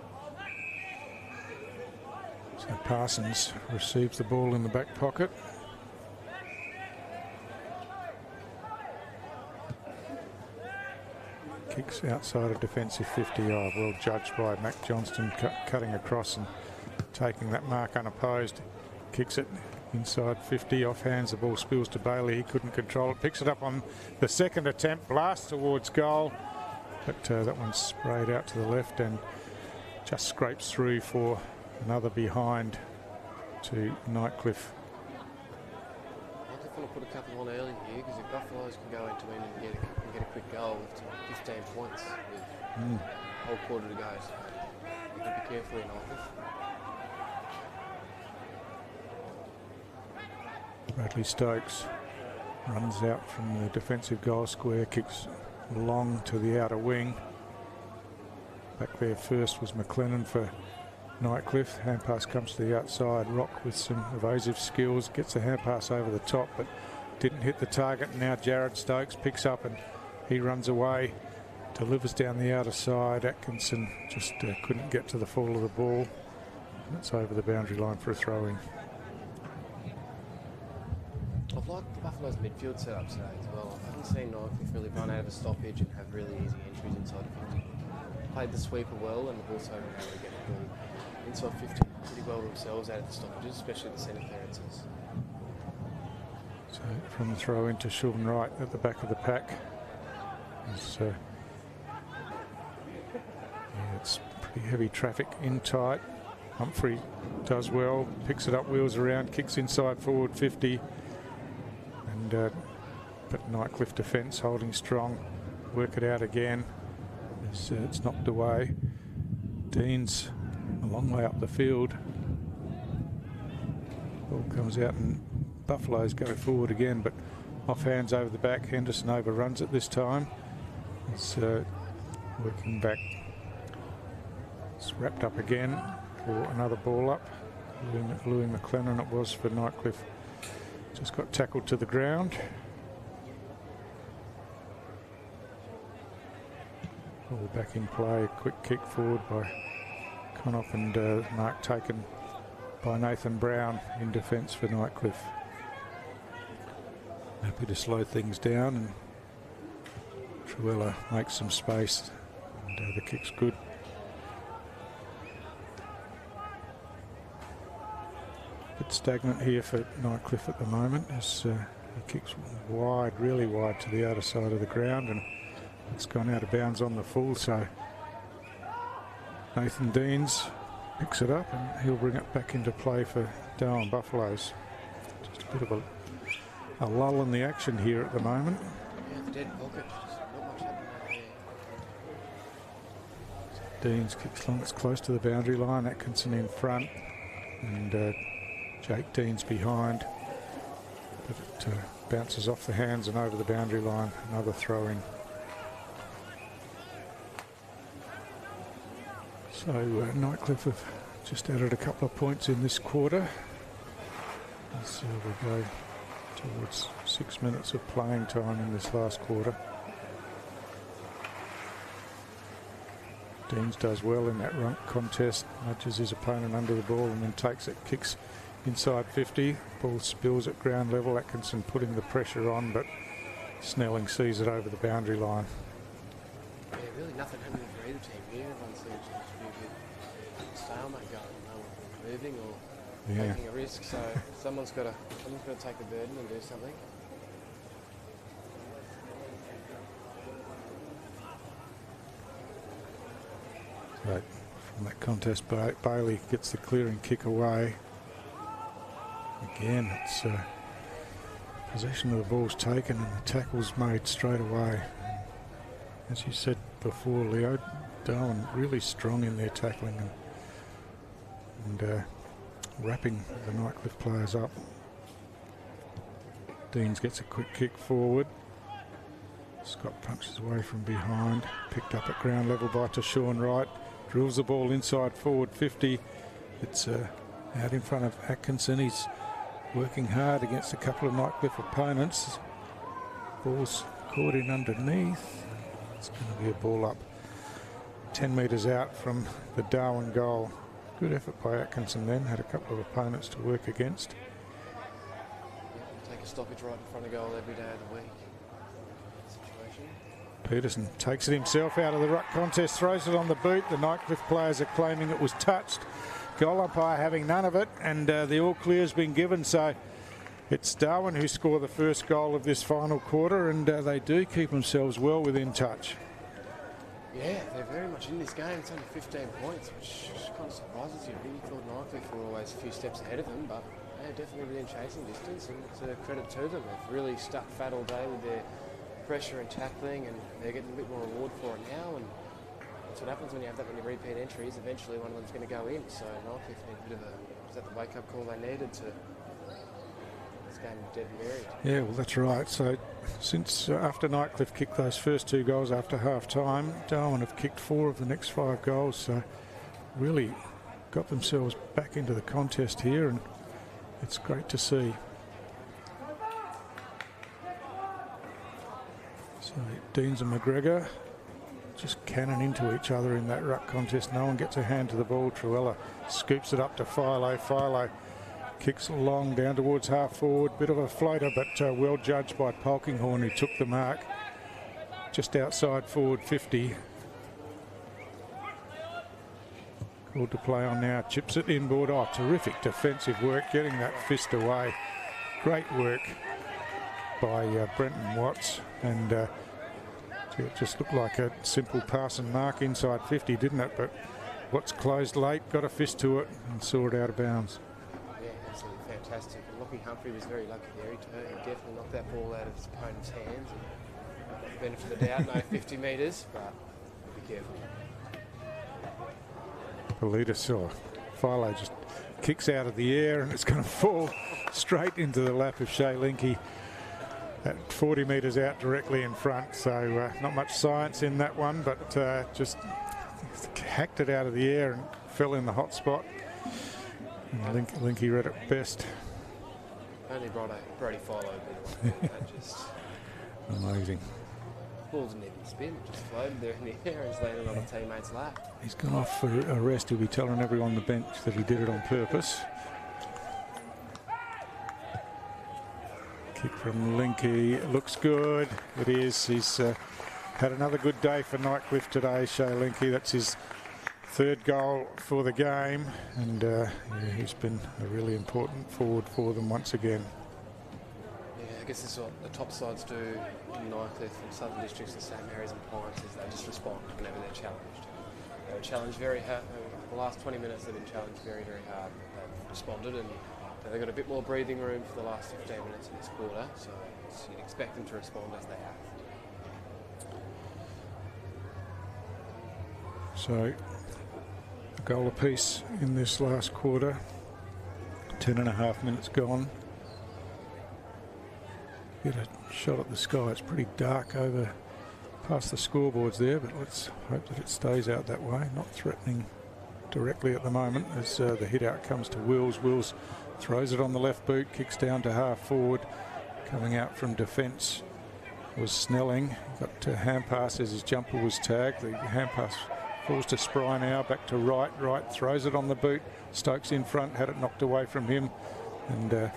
So Parsons receives the ball in the back pocket. Kicks outside of defensive 50. Oh, well judged by Mac Johnston, cutting across and taking that mark unopposed. Kicks it inside 50, off hands, the ball spills to Bailey. He couldn't control it. Picks it up on the second attempt, blasts towards goal, but that one's sprayed out to the left and just scrapes through for another behind to Nightcliff. Nightcliff want to put a couple on early here, because if Buffaloes can go into it and get a quick goal with 15 points with a whole quarter to go, so you can be careful in Nightcliff. Bradley Stokes runs out from the defensive goal square, kicks long to the outer wing. Back there first was McLennan for Nightcliff. Hand pass comes to the outside. Rock with some evasive skills gets a hand pass over the top, but didn't hit the target. Now Jared Stokes picks up and he runs away, delivers down the outer side. Atkinson just couldn't get to the fall of the ball. It's over the boundary line for a throw-in. I've liked the Buffaloes midfield setup today as well. I haven't seen Nightcliff really run out of a stoppage and have really easy entries inside of 50. Played the sweeper well, and have also been able to get the ball inside 50 pretty well themselves out of the stoppages, especially the centre clearances. So from the throw into Sean Wright at the back of the pack. It's pretty heavy traffic in tight. Humphrey does well, picks it up, wheels around, kicks inside forward 50. And but Nightcliff defence holding strong. Work it out again. It's knocked away. Dean's a long way up the field. Ball comes out and Buffaloes go forward again, but off hands over the back. Henderson overruns it this time. It's working back. It's wrapped up again for another ball up. Louis McLennan it was for Nightcliff. Just got tackled to the ground. Ball back in play. Quick kick forward by Connoff and mark taken by Nathan Brown in defence for Nightcliff. Happy to slow things down, and Truella makes some space, and the kick's good. Bit stagnant here for Nightcliff at the moment as he kicks wide, really wide to the outer side of the ground, and it's gone out of bounds on the full, so Nathan Deans picks it up and he'll bring it back into play for Darwin Buffaloes. Just a bit of a lull in the action here at the moment. Yeah, the dead pocket, just not much happening there. Deans kicks long, it's close to the boundary line, Atkinson in front, and Jake Deans behind, but it bounces off the hands and over the boundary line. Another throw-in. So Nightcliff have just added a couple of points in this quarter. So we go towards 6 minutes of playing time in this last quarter. Deans does well in that ruck contest, nudges his opponent under the ball and then takes it, kicks inside 50, ball spills at ground level. Atkinson putting the pressure on, but Snelling sees it over the boundary line. Yeah, really nothing happening for either team here. Everyone seems to be a bit stalemate going. No one moving or taking a risk. So someone's got to take the burden and do something. Right, from that contest, Bailey gets the clearing kick away. Again, it's possession of the ball's taken and the tackle's made straight away. As you said before, Leo, Darwin really strong in their tackling and wrapping the Nightcliff players up. Deans gets a quick kick forward. Scott punches away from behind, picked up at ground level by Tashawn Wright, drills the ball inside forward 50. It's out in front of Atkinson. He's working hard against a couple of Nightcliff opponents. Ball's caught in underneath. It's going to be a ball up 10 metres out from the Darwin goal. Good effort by Atkinson then, had a couple of opponents to work against. Take a stoppage right in front of goal every day of the week. Situation. Peterson takes it himself out of the ruck contest, throws it on the boot. The Nightcliff players are claiming it was touched. Goal umpire having none of it, and the all clear's been given, so it's Darwin who score the first goal of this final quarter, and they do keep themselves well within touch. Yeah, they're very much in this game. It's only 15 points, which kind of surprises you. I really thought Nightcliff were always a few steps ahead of them, but they're definitely within chasing distance, and it's a credit to them. They've really stuck fat all day with their pressure and tackling, and they're getting a bit more reward for it now. And that's what happens when you have that many repeat entries. Eventually one of them's going to go in, so Nightcliff need a bit of a, was that the wake-up call they needed to this game dead and buried? Yeah, well, that's right. So since after Nightcliff kicked those first 2 goals after half-time, Darwin have kicked 4 of the next 5 goals, so really got themselves back into the contest here, and it's great to see. So Deans and McGregor just cannon into each other in that ruck contest. No one gets a hand to the ball. Truella scoops it up to Philo. Philo kicks long down towards half forward. Bit of a floater, but well judged by Polkinghorne, who took the mark just outside forward 50. Called to play on now. Chips it inboard. Oh, terrific defensive work, getting that fist away. Great work by Brenton Watts, and it just looked like a simple pass and mark inside 50, didn't it? But Watts closed late, got a fist to it, and saw it out of bounds. Yeah, absolutely fantastic. And Lockie Humphrey was very lucky there. He definitely knocked that ball out of his opponent's hands. And got the benefit of the doubt, no 50 metres, but be careful. Politis or Philo just kicks out of the air, and it's going to fall straight into the lap of Shay Linke at 40 metres out directly in front. So not much science in that one, but just hacked it out of the air and fell in the hot spot. And Linke read it best. Only Brody Philo, but that just amazing. Ball didn't even spin, it just floated there in the air and he's landed on a teammate's lap. He's gone off for a rest. He'll be telling everyone on the bench that he did it on purpose. Kick from Linky. Looks good. It is. He's had another good day for Nightcliff today, Shea Linky. That's his third goal for the game. And yeah, he's been a really important forward for them once again. Yeah, I guess this is what the top sides do in Nightcliff and Southern Districts and St Mary's and Pines, is they just respond whenever they're challenged. They were challenged very hard. The last 20 minutes they've been challenged very, very hard. They've responded, and they've got a bit more breathing room for the last 15 minutes in this quarter, so you'd expect them to respond as they have. So, a goal apiece in this last quarter. 10.5 minutes gone. Get a shot at the sky. It's pretty dark over past the scoreboards there, but let's hope that it stays out that way. Not threatening directly at the moment as the hit out comes to Wills. Wills throws it on the left boot, kicks down to half forward. Coming out from defence was Snelling. Got to hand pass as his jumper was tagged. The hand pass falls to Spry now, back to Wright. Wright throws it on the boot. Stokes in front, had it knocked away from him. And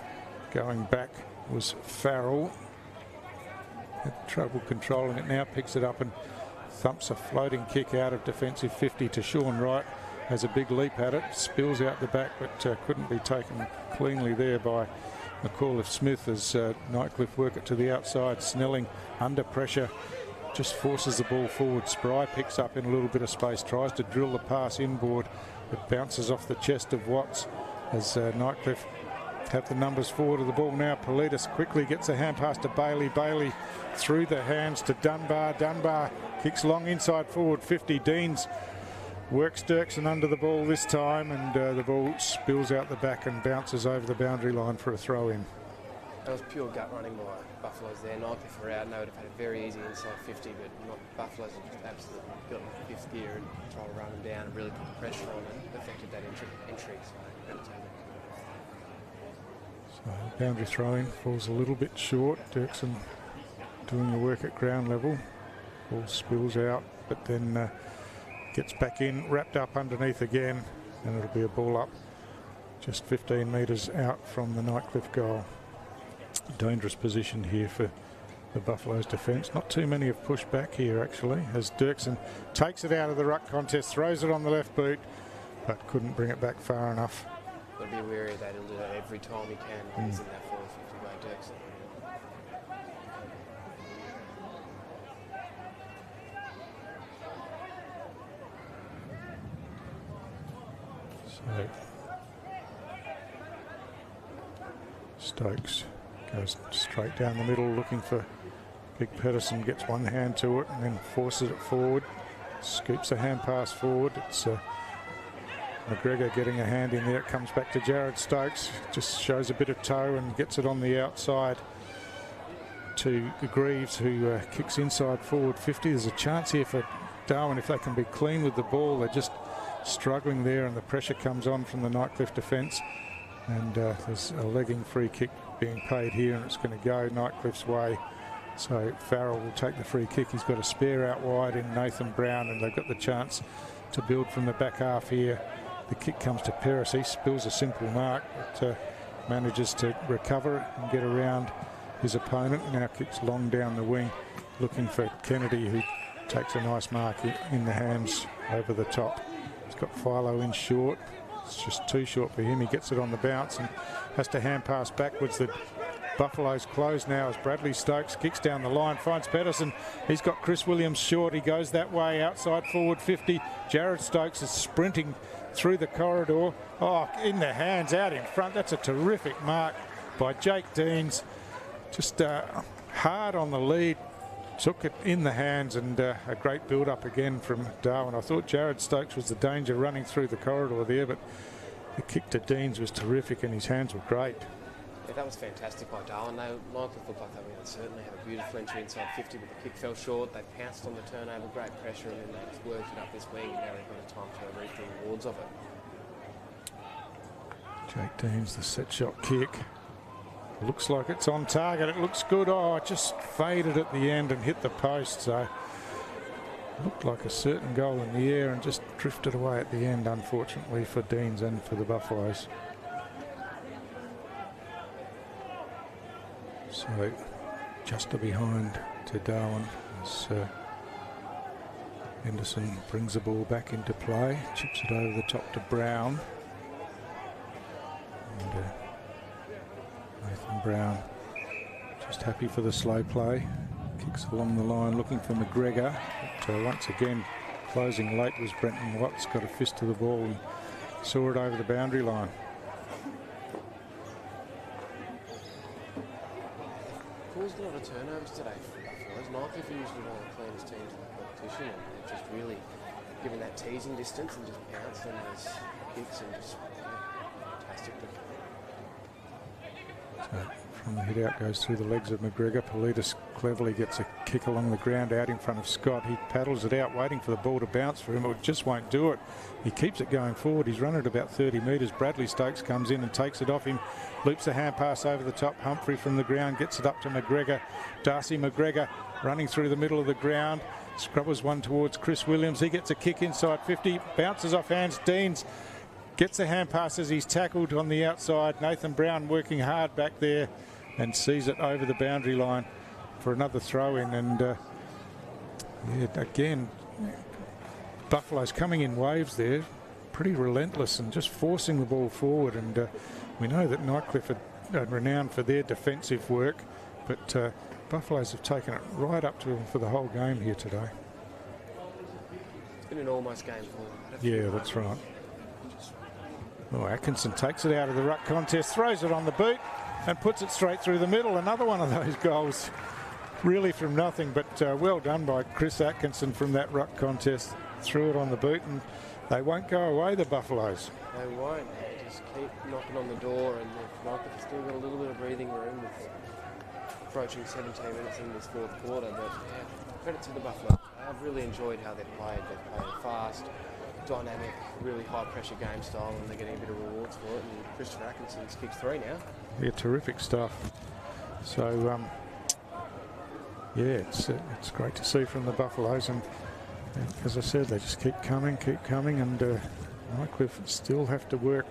going back was Farrell. Had trouble controlling it now, picks it up and thumps a floating kick out of defensive 50 to Sean Wright. Has a big leap at it, spills out the back, but couldn't be taken cleanly there by McAuliffe Smith as Nightcliff work it to the outside. Snelling under pressure, just forces the ball forward. Spry picks up in a little bit of space, tries to drill the pass inboard, but bounces off the chest of Watts as Nightcliff have the numbers forward of the ball now. Politis quickly gets a hand pass to Bailey. Bailey through the hands to Dunbar. Dunbar kicks long inside forward 50. Deans works Dirksen under the ball this time, and the ball spills out the back and bounces over the boundary line for a throw in. That was pure gut running by Buffaloes there. Nightcliff were out and they would have had a very easy inside 50, but Buffaloes have just absolutely got into fifth gear and tried to run them down and really put the pressure on and affected that entry. So boundary throwing falls a little bit short. Dirksen doing the work at ground level. Ball spills out, but then gets back in, wrapped up underneath again, and it'll be a ball up just 15 metres out from the Nightcliff goal. Dangerous position here for the Buffaloes defence. Not too many have pushed back here actually, as Dirksen takes it out of the ruck contest, throws it on the left boot, but couldn't bring it back far enough. Got to be wary of that. He'll do that every time he can when he's in that 450 by Dirksen. So Stokes goes straight down the middle looking for Big Pedersen, gets one hand to it and then forces it forward, scoops a hand pass forward. It's McGregor getting a hand in there. It comes back to Jared Stokes, just shows a bit of toe and gets it on the outside to Greaves, who kicks inside forward 50. There's a chance here for Darwin if they can be clean with the ball. They're just struggling there and the pressure comes on from the Nightcliff defence, and there's a legging free kick being paid here and it's going to go Nightcliff's way. So Farrell will take the free kick. He's got a spare out wide in Nathan Brown, and they've got the chance to build from the back half here. The kick comes to Peris. He spills a simple mark, but manages to recover it and get around his opponent. Now kicks long down the wing, looking for Kennedy, who takes a nice mark in the hands over the top. He's got Philo in short. It's just too short for him. He gets it on the bounce and has to hand pass backwards. The Buffaloes close now as Bradley Stokes kicks down the line, finds Pedersen. He's got Chris Williams short. He goes that way, outside forward 50. Jared Stokes is sprinting through the corridor. Oh, in the hands, out in front. That's a terrific mark by Jake Deans. Just hard on the lead. Took it in the hands, and a great build-up again from Darwin. I thought Jared Stokes was the danger running through the corridor there, but the kick to Deans was terrific and his hands were great. Yeah, that was fantastic by Darwin. Nightcliff looked like they were going to certainly have a beautiful entry inside 50, but the kick fell short. They pounced on the turnover, great pressure, and then they just worked it up this wing, and now they've got a time to reap the rewards of it. Jake Deans, the set shot kick. Looks like it's on target. It looks good. Oh, it just faded at the end and hit the post. So looked like a certain goal in the air and just drifted away at the end, unfortunately, for Deans and for the Buffaloes. So just behind to Darwin as Henderson brings the ball back into play, chips it over the top to Brown. And Nathan Brown just happy for the slow play. Kicks along the line looking for McGregor. But once again, closing late was Brenton Watts. Got a fist to the ball and saw it over the boundary line. Caused a lot of turnovers today for Buffaloes. Nightcliff are usually one of the cleanest teams in the competition, and they've just really given that teasing distance and just pounced on those kicks and just fantastic. So from the hit out goes through the legs of McGregor. Politis cleverly gets a kick along the ground out in front of Scott. He paddles it out, waiting for the ball to bounce for him. It just won't do it. He keeps it going forward. He's run at about 30 metres. Bradley Stokes comes in and takes it off him. Loops a hand pass over the top. Humphrey from the ground gets it up to McGregor. Darcy McGregor running through the middle of the ground. Scrubbers one towards Chris Williams. He gets a kick inside 50. Bounces off hands. Deans gets a hand pass as he's tackled on the outside. Nathan Brown working hard back there and sees it over the boundary line for another throw in. And yeah, again, Buffalo's coming in waves there, pretty relentless and just forcing the ball forward. And we know that Nightcliff are renowned for their defensive work, but Buffaloes have taken it right up to them for the whole game here today. It's been an almost game for them. Yeah, that's right. Oh, Atkinson takes it out of the ruck contest, throws it on the boot and puts it straight through the middle. Another one of those goals, really from nothing, but well done by Chris Atkinson from that ruck contest. Threw it on the boot, and they won't go away, the Buffaloes. They won't. They just keep knocking on the door, and Nightcliff still got a little bit of breathing room with approaching 17 minutes in this fourth quarter. But yeah, credit to the Buffaloes. I've really enjoyed how they've played. They've played fast, dynamic, really high-pressure game style, and they're getting a bit of rewards for it. And Christopher Atkinson's kicked 3 now. Yeah, terrific stuff. So, yeah, it's great to see from the Buffaloes. And as I said, they just keep coming, and Nightcliff still have to work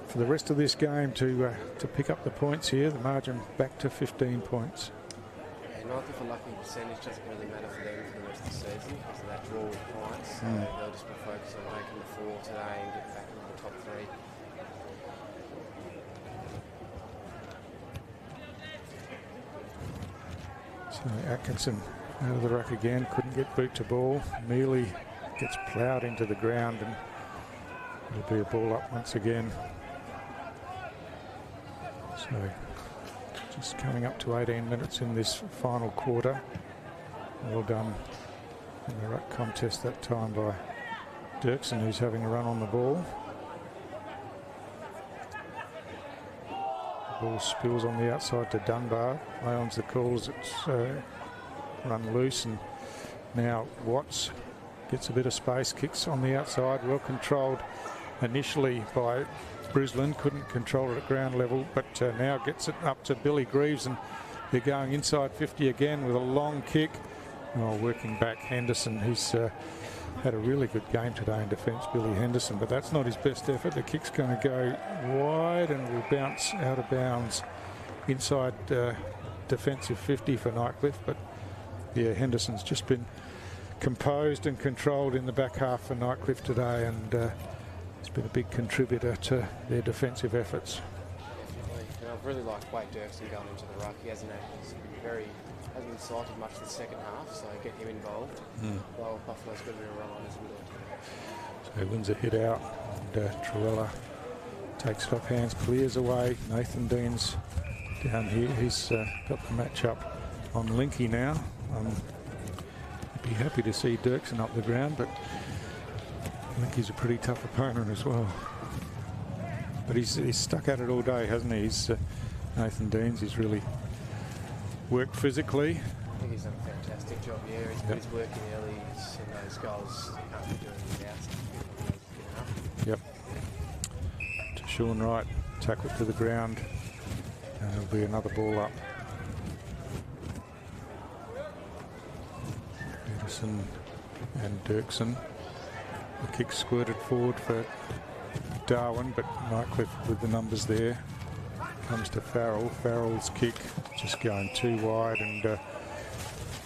for the rest of this game to pick up the points here. The margin back to 15 points. Yeah, Nightcliff, a lucky percentage doesn't really matter for them for the rest of the season because of that draw with points. So they'll just be focused on making the 4 today and get back into the top 3. So Atkinson out of the ruck again, couldn't get boot to ball. Mealy gets ploughed into the ground, and it'll be a ball up once again. So just coming up to 18 minutes in this final quarter. Well done in the ruck contest that time by Dirksen, who's having a run on the ball. The ball spills on the outside to Dunbar. Lyons the calls, it's run loose, and now Watts gets a bit of space, kicks on the outside, well controlled initially by Brisland, couldn't control it at ground level, but now gets it up to Billy Greaves, and they're going inside 50 again with a long kick. Oh, working back Henderson, who's had a really good game today in defence, Billy Henderson, but that's not his best effort. The kick's going to go wide and will bounce out of bounds inside defensive 50 for Nightcliff. But yeah, Henderson's just been composed and controlled in the back half for Nightcliff today, and it's been a big contributor to their defensive efforts. Definitely. And I've really liked Wade Dirksen going into the ruck. He hasn't been sighted much in the second half, so get him involved. Well, Buffalo's got a bit of run on his middle. So he wins a hit out, and Truella takes it off hands, clears away. Nathan Deans down here. He's got the match up on Linky now. I'd be happy to see Dirksen up the ground, but Linky's a pretty tough opponent as well. But he's stuck at it all day, hasn't he? He's Nathan Deans. He's really worked physically. I think he's done a fantastic job here. He's working early, and those goals he can't be doing without. Yep. To Sean Wright, tackle it to the ground, and there'll be another ball up. Peterson and Dirksen. The kick squirted forward for Darwin, but Nightcliff with the numbers there. comes to Farrell. Farrell's kick just going too wide and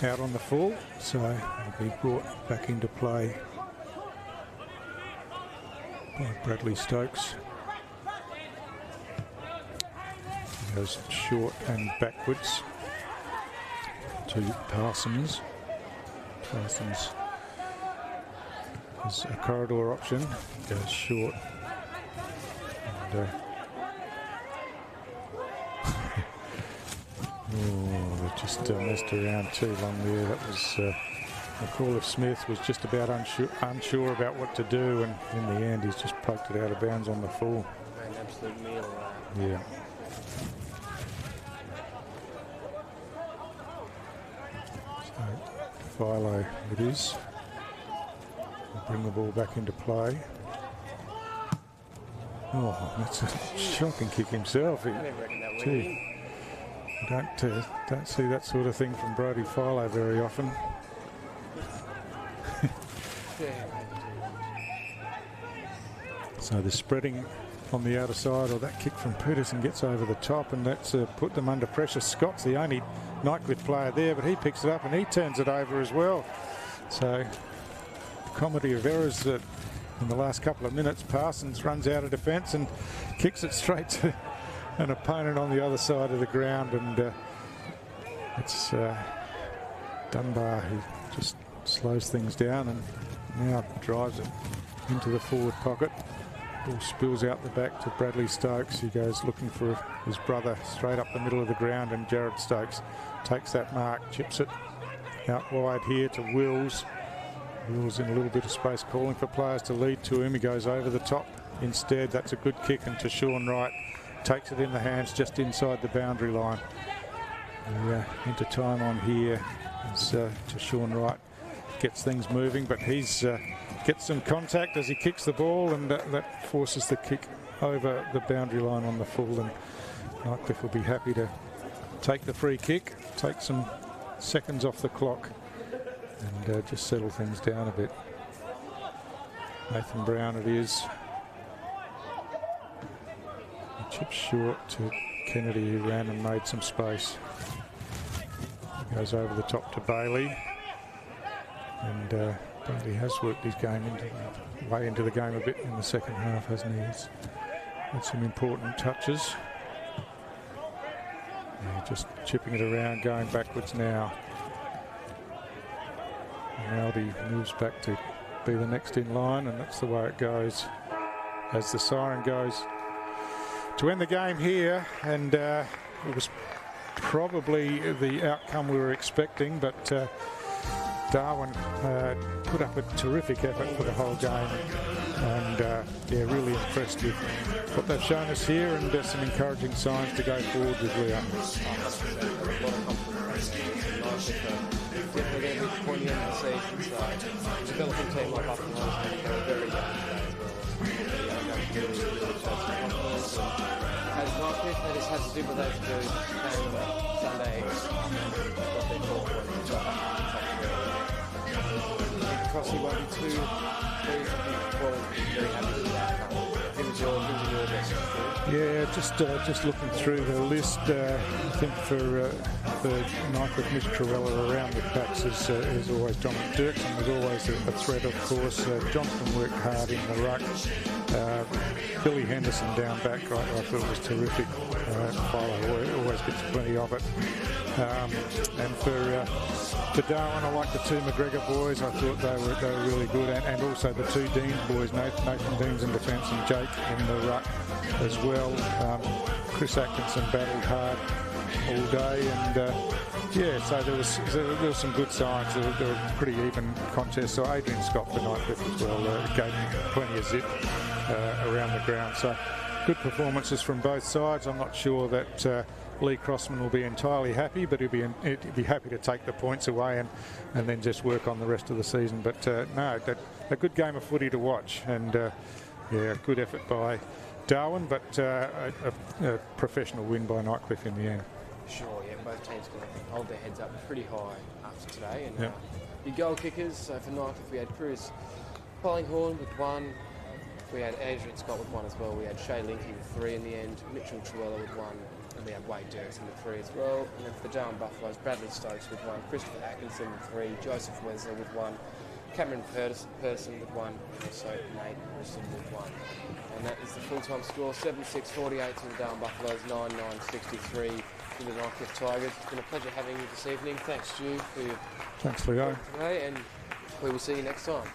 out on the full, so it'll be brought back into play by Bradley Stokes. He goes short and backwards to Parsons. Parsons is a corridor option. Goes short. And, oh, they just messed around too long there. That was McCall of Smith was just about unsure about what to do, and in the end he's just poked it out of bounds on the full. An absolute meal. Yeah. So Philo it is. We'll bring the ball back into play. Oh, that's a shocking kick himself. I never reckon that went Gee, in. don't see that sort of thing from Brody Philo very often. So the spreading on the outer side, or that kick from Peterson gets over the top, and that's put them under pressure. Scott's the only Nightcliff player there, but he picks it up and he turns it over as well. So comedy of errors that in the last couple of minutes. Parsons runs out of defence and kicks it straight to an opponent on the other side of the ground, and it's Dunbar who just slows things down and now drives it into the forward pocket. Ball spills out the back to Bradley Stokes. He goes looking for his brother straight up the middle of the ground, and Jared Stokes takes that mark, chips it out wide here to Wills. Wills in a little bit of space, calling for players to lead to him. He goes over the top instead. That's a good kick, and to Sean Wright takes it in the hands just inside the boundary line. Into time on here as to Sean Wright gets things moving, but he's gets some contact as he kicks the ball, and that forces the kick over the boundary line on the full, and Nightcliff will be happy to take the free kick, take some seconds off the clock, and just settle things down a bit. Nathan Brown it is. He chips short to Kennedy, who ran and made some space. Goes over the top to Bailey, and Bailey has worked his game way into the game a bit in the second half, hasn't he? He's had some important touches. Just chipping it around, going backwards now. Aldi moves back to be the next in line, and that's the way it goes as the siren goes to end the game here. And it was probably the outcome we were expecting, but Darwin put up a terrific effort for the whole game, and really impressed with what they've shown us here, and some encouraging signs to go forward with Leon. Definitely going to be the point of the season, so developing team like Buffalo is going to go very young today as well. As Nightcliff, they just had to do what they had to do Sunday. Got their 4 points. Because he won't be too very happy with the outcome. Who was your best? Yeah, just looking through the list, I think for Nightcliff, Mitch Trevella around the backs is always Dominic Dirksen was always a threat, of course. Johnston worked hard in the ruck. Billy Henderson down back, I thought was terrific. Philo always gets plenty of it. And for Darwin, I like the 2 McGregor boys. I thought they were really good, and also the 2 Deans boys, Nathan Deans in defence and Jake in the ruck as well. Chris Atkinson battled hard all day, and so there was some good signs. There were pretty even contests. So Adrian Scott for Nightcliff as well gave him plenty of zip around the ground. So good performances from both sides. I'm not sure that Lee Crossman will be entirely happy, but he'd be happy to take the points away and then just work on the rest of the season. But no, a good game of footy to watch, and good effort by Darwin, but a professional win by Nightcliff in the end. Sure, yeah, both teams can hold their heads up pretty high after today. And your goal kickers, so for Nightcliff we had Cruz Pollinghorn with 1, We had Adrian Scott with 1 as well. We had Shay Linky with 3 in the end. Mitchell Truella with 1. And we had Wade Dirksen with 3 as well. And then for the Darwin Buffaloes, Bradley Stokes with 1. Christopher Atkinson with 3. Joseph Wesley with 1. Cameron Person with 1. And also Nate Risson with 1. And that is the full-time score. 7-6-48 to the Darwin Buffaloes. 9-9-63 to the Nightcliff Tigers. It's been a pleasure having you this evening. Thanks, Stu, for your Thanks, Leo. today. And we will see you next time.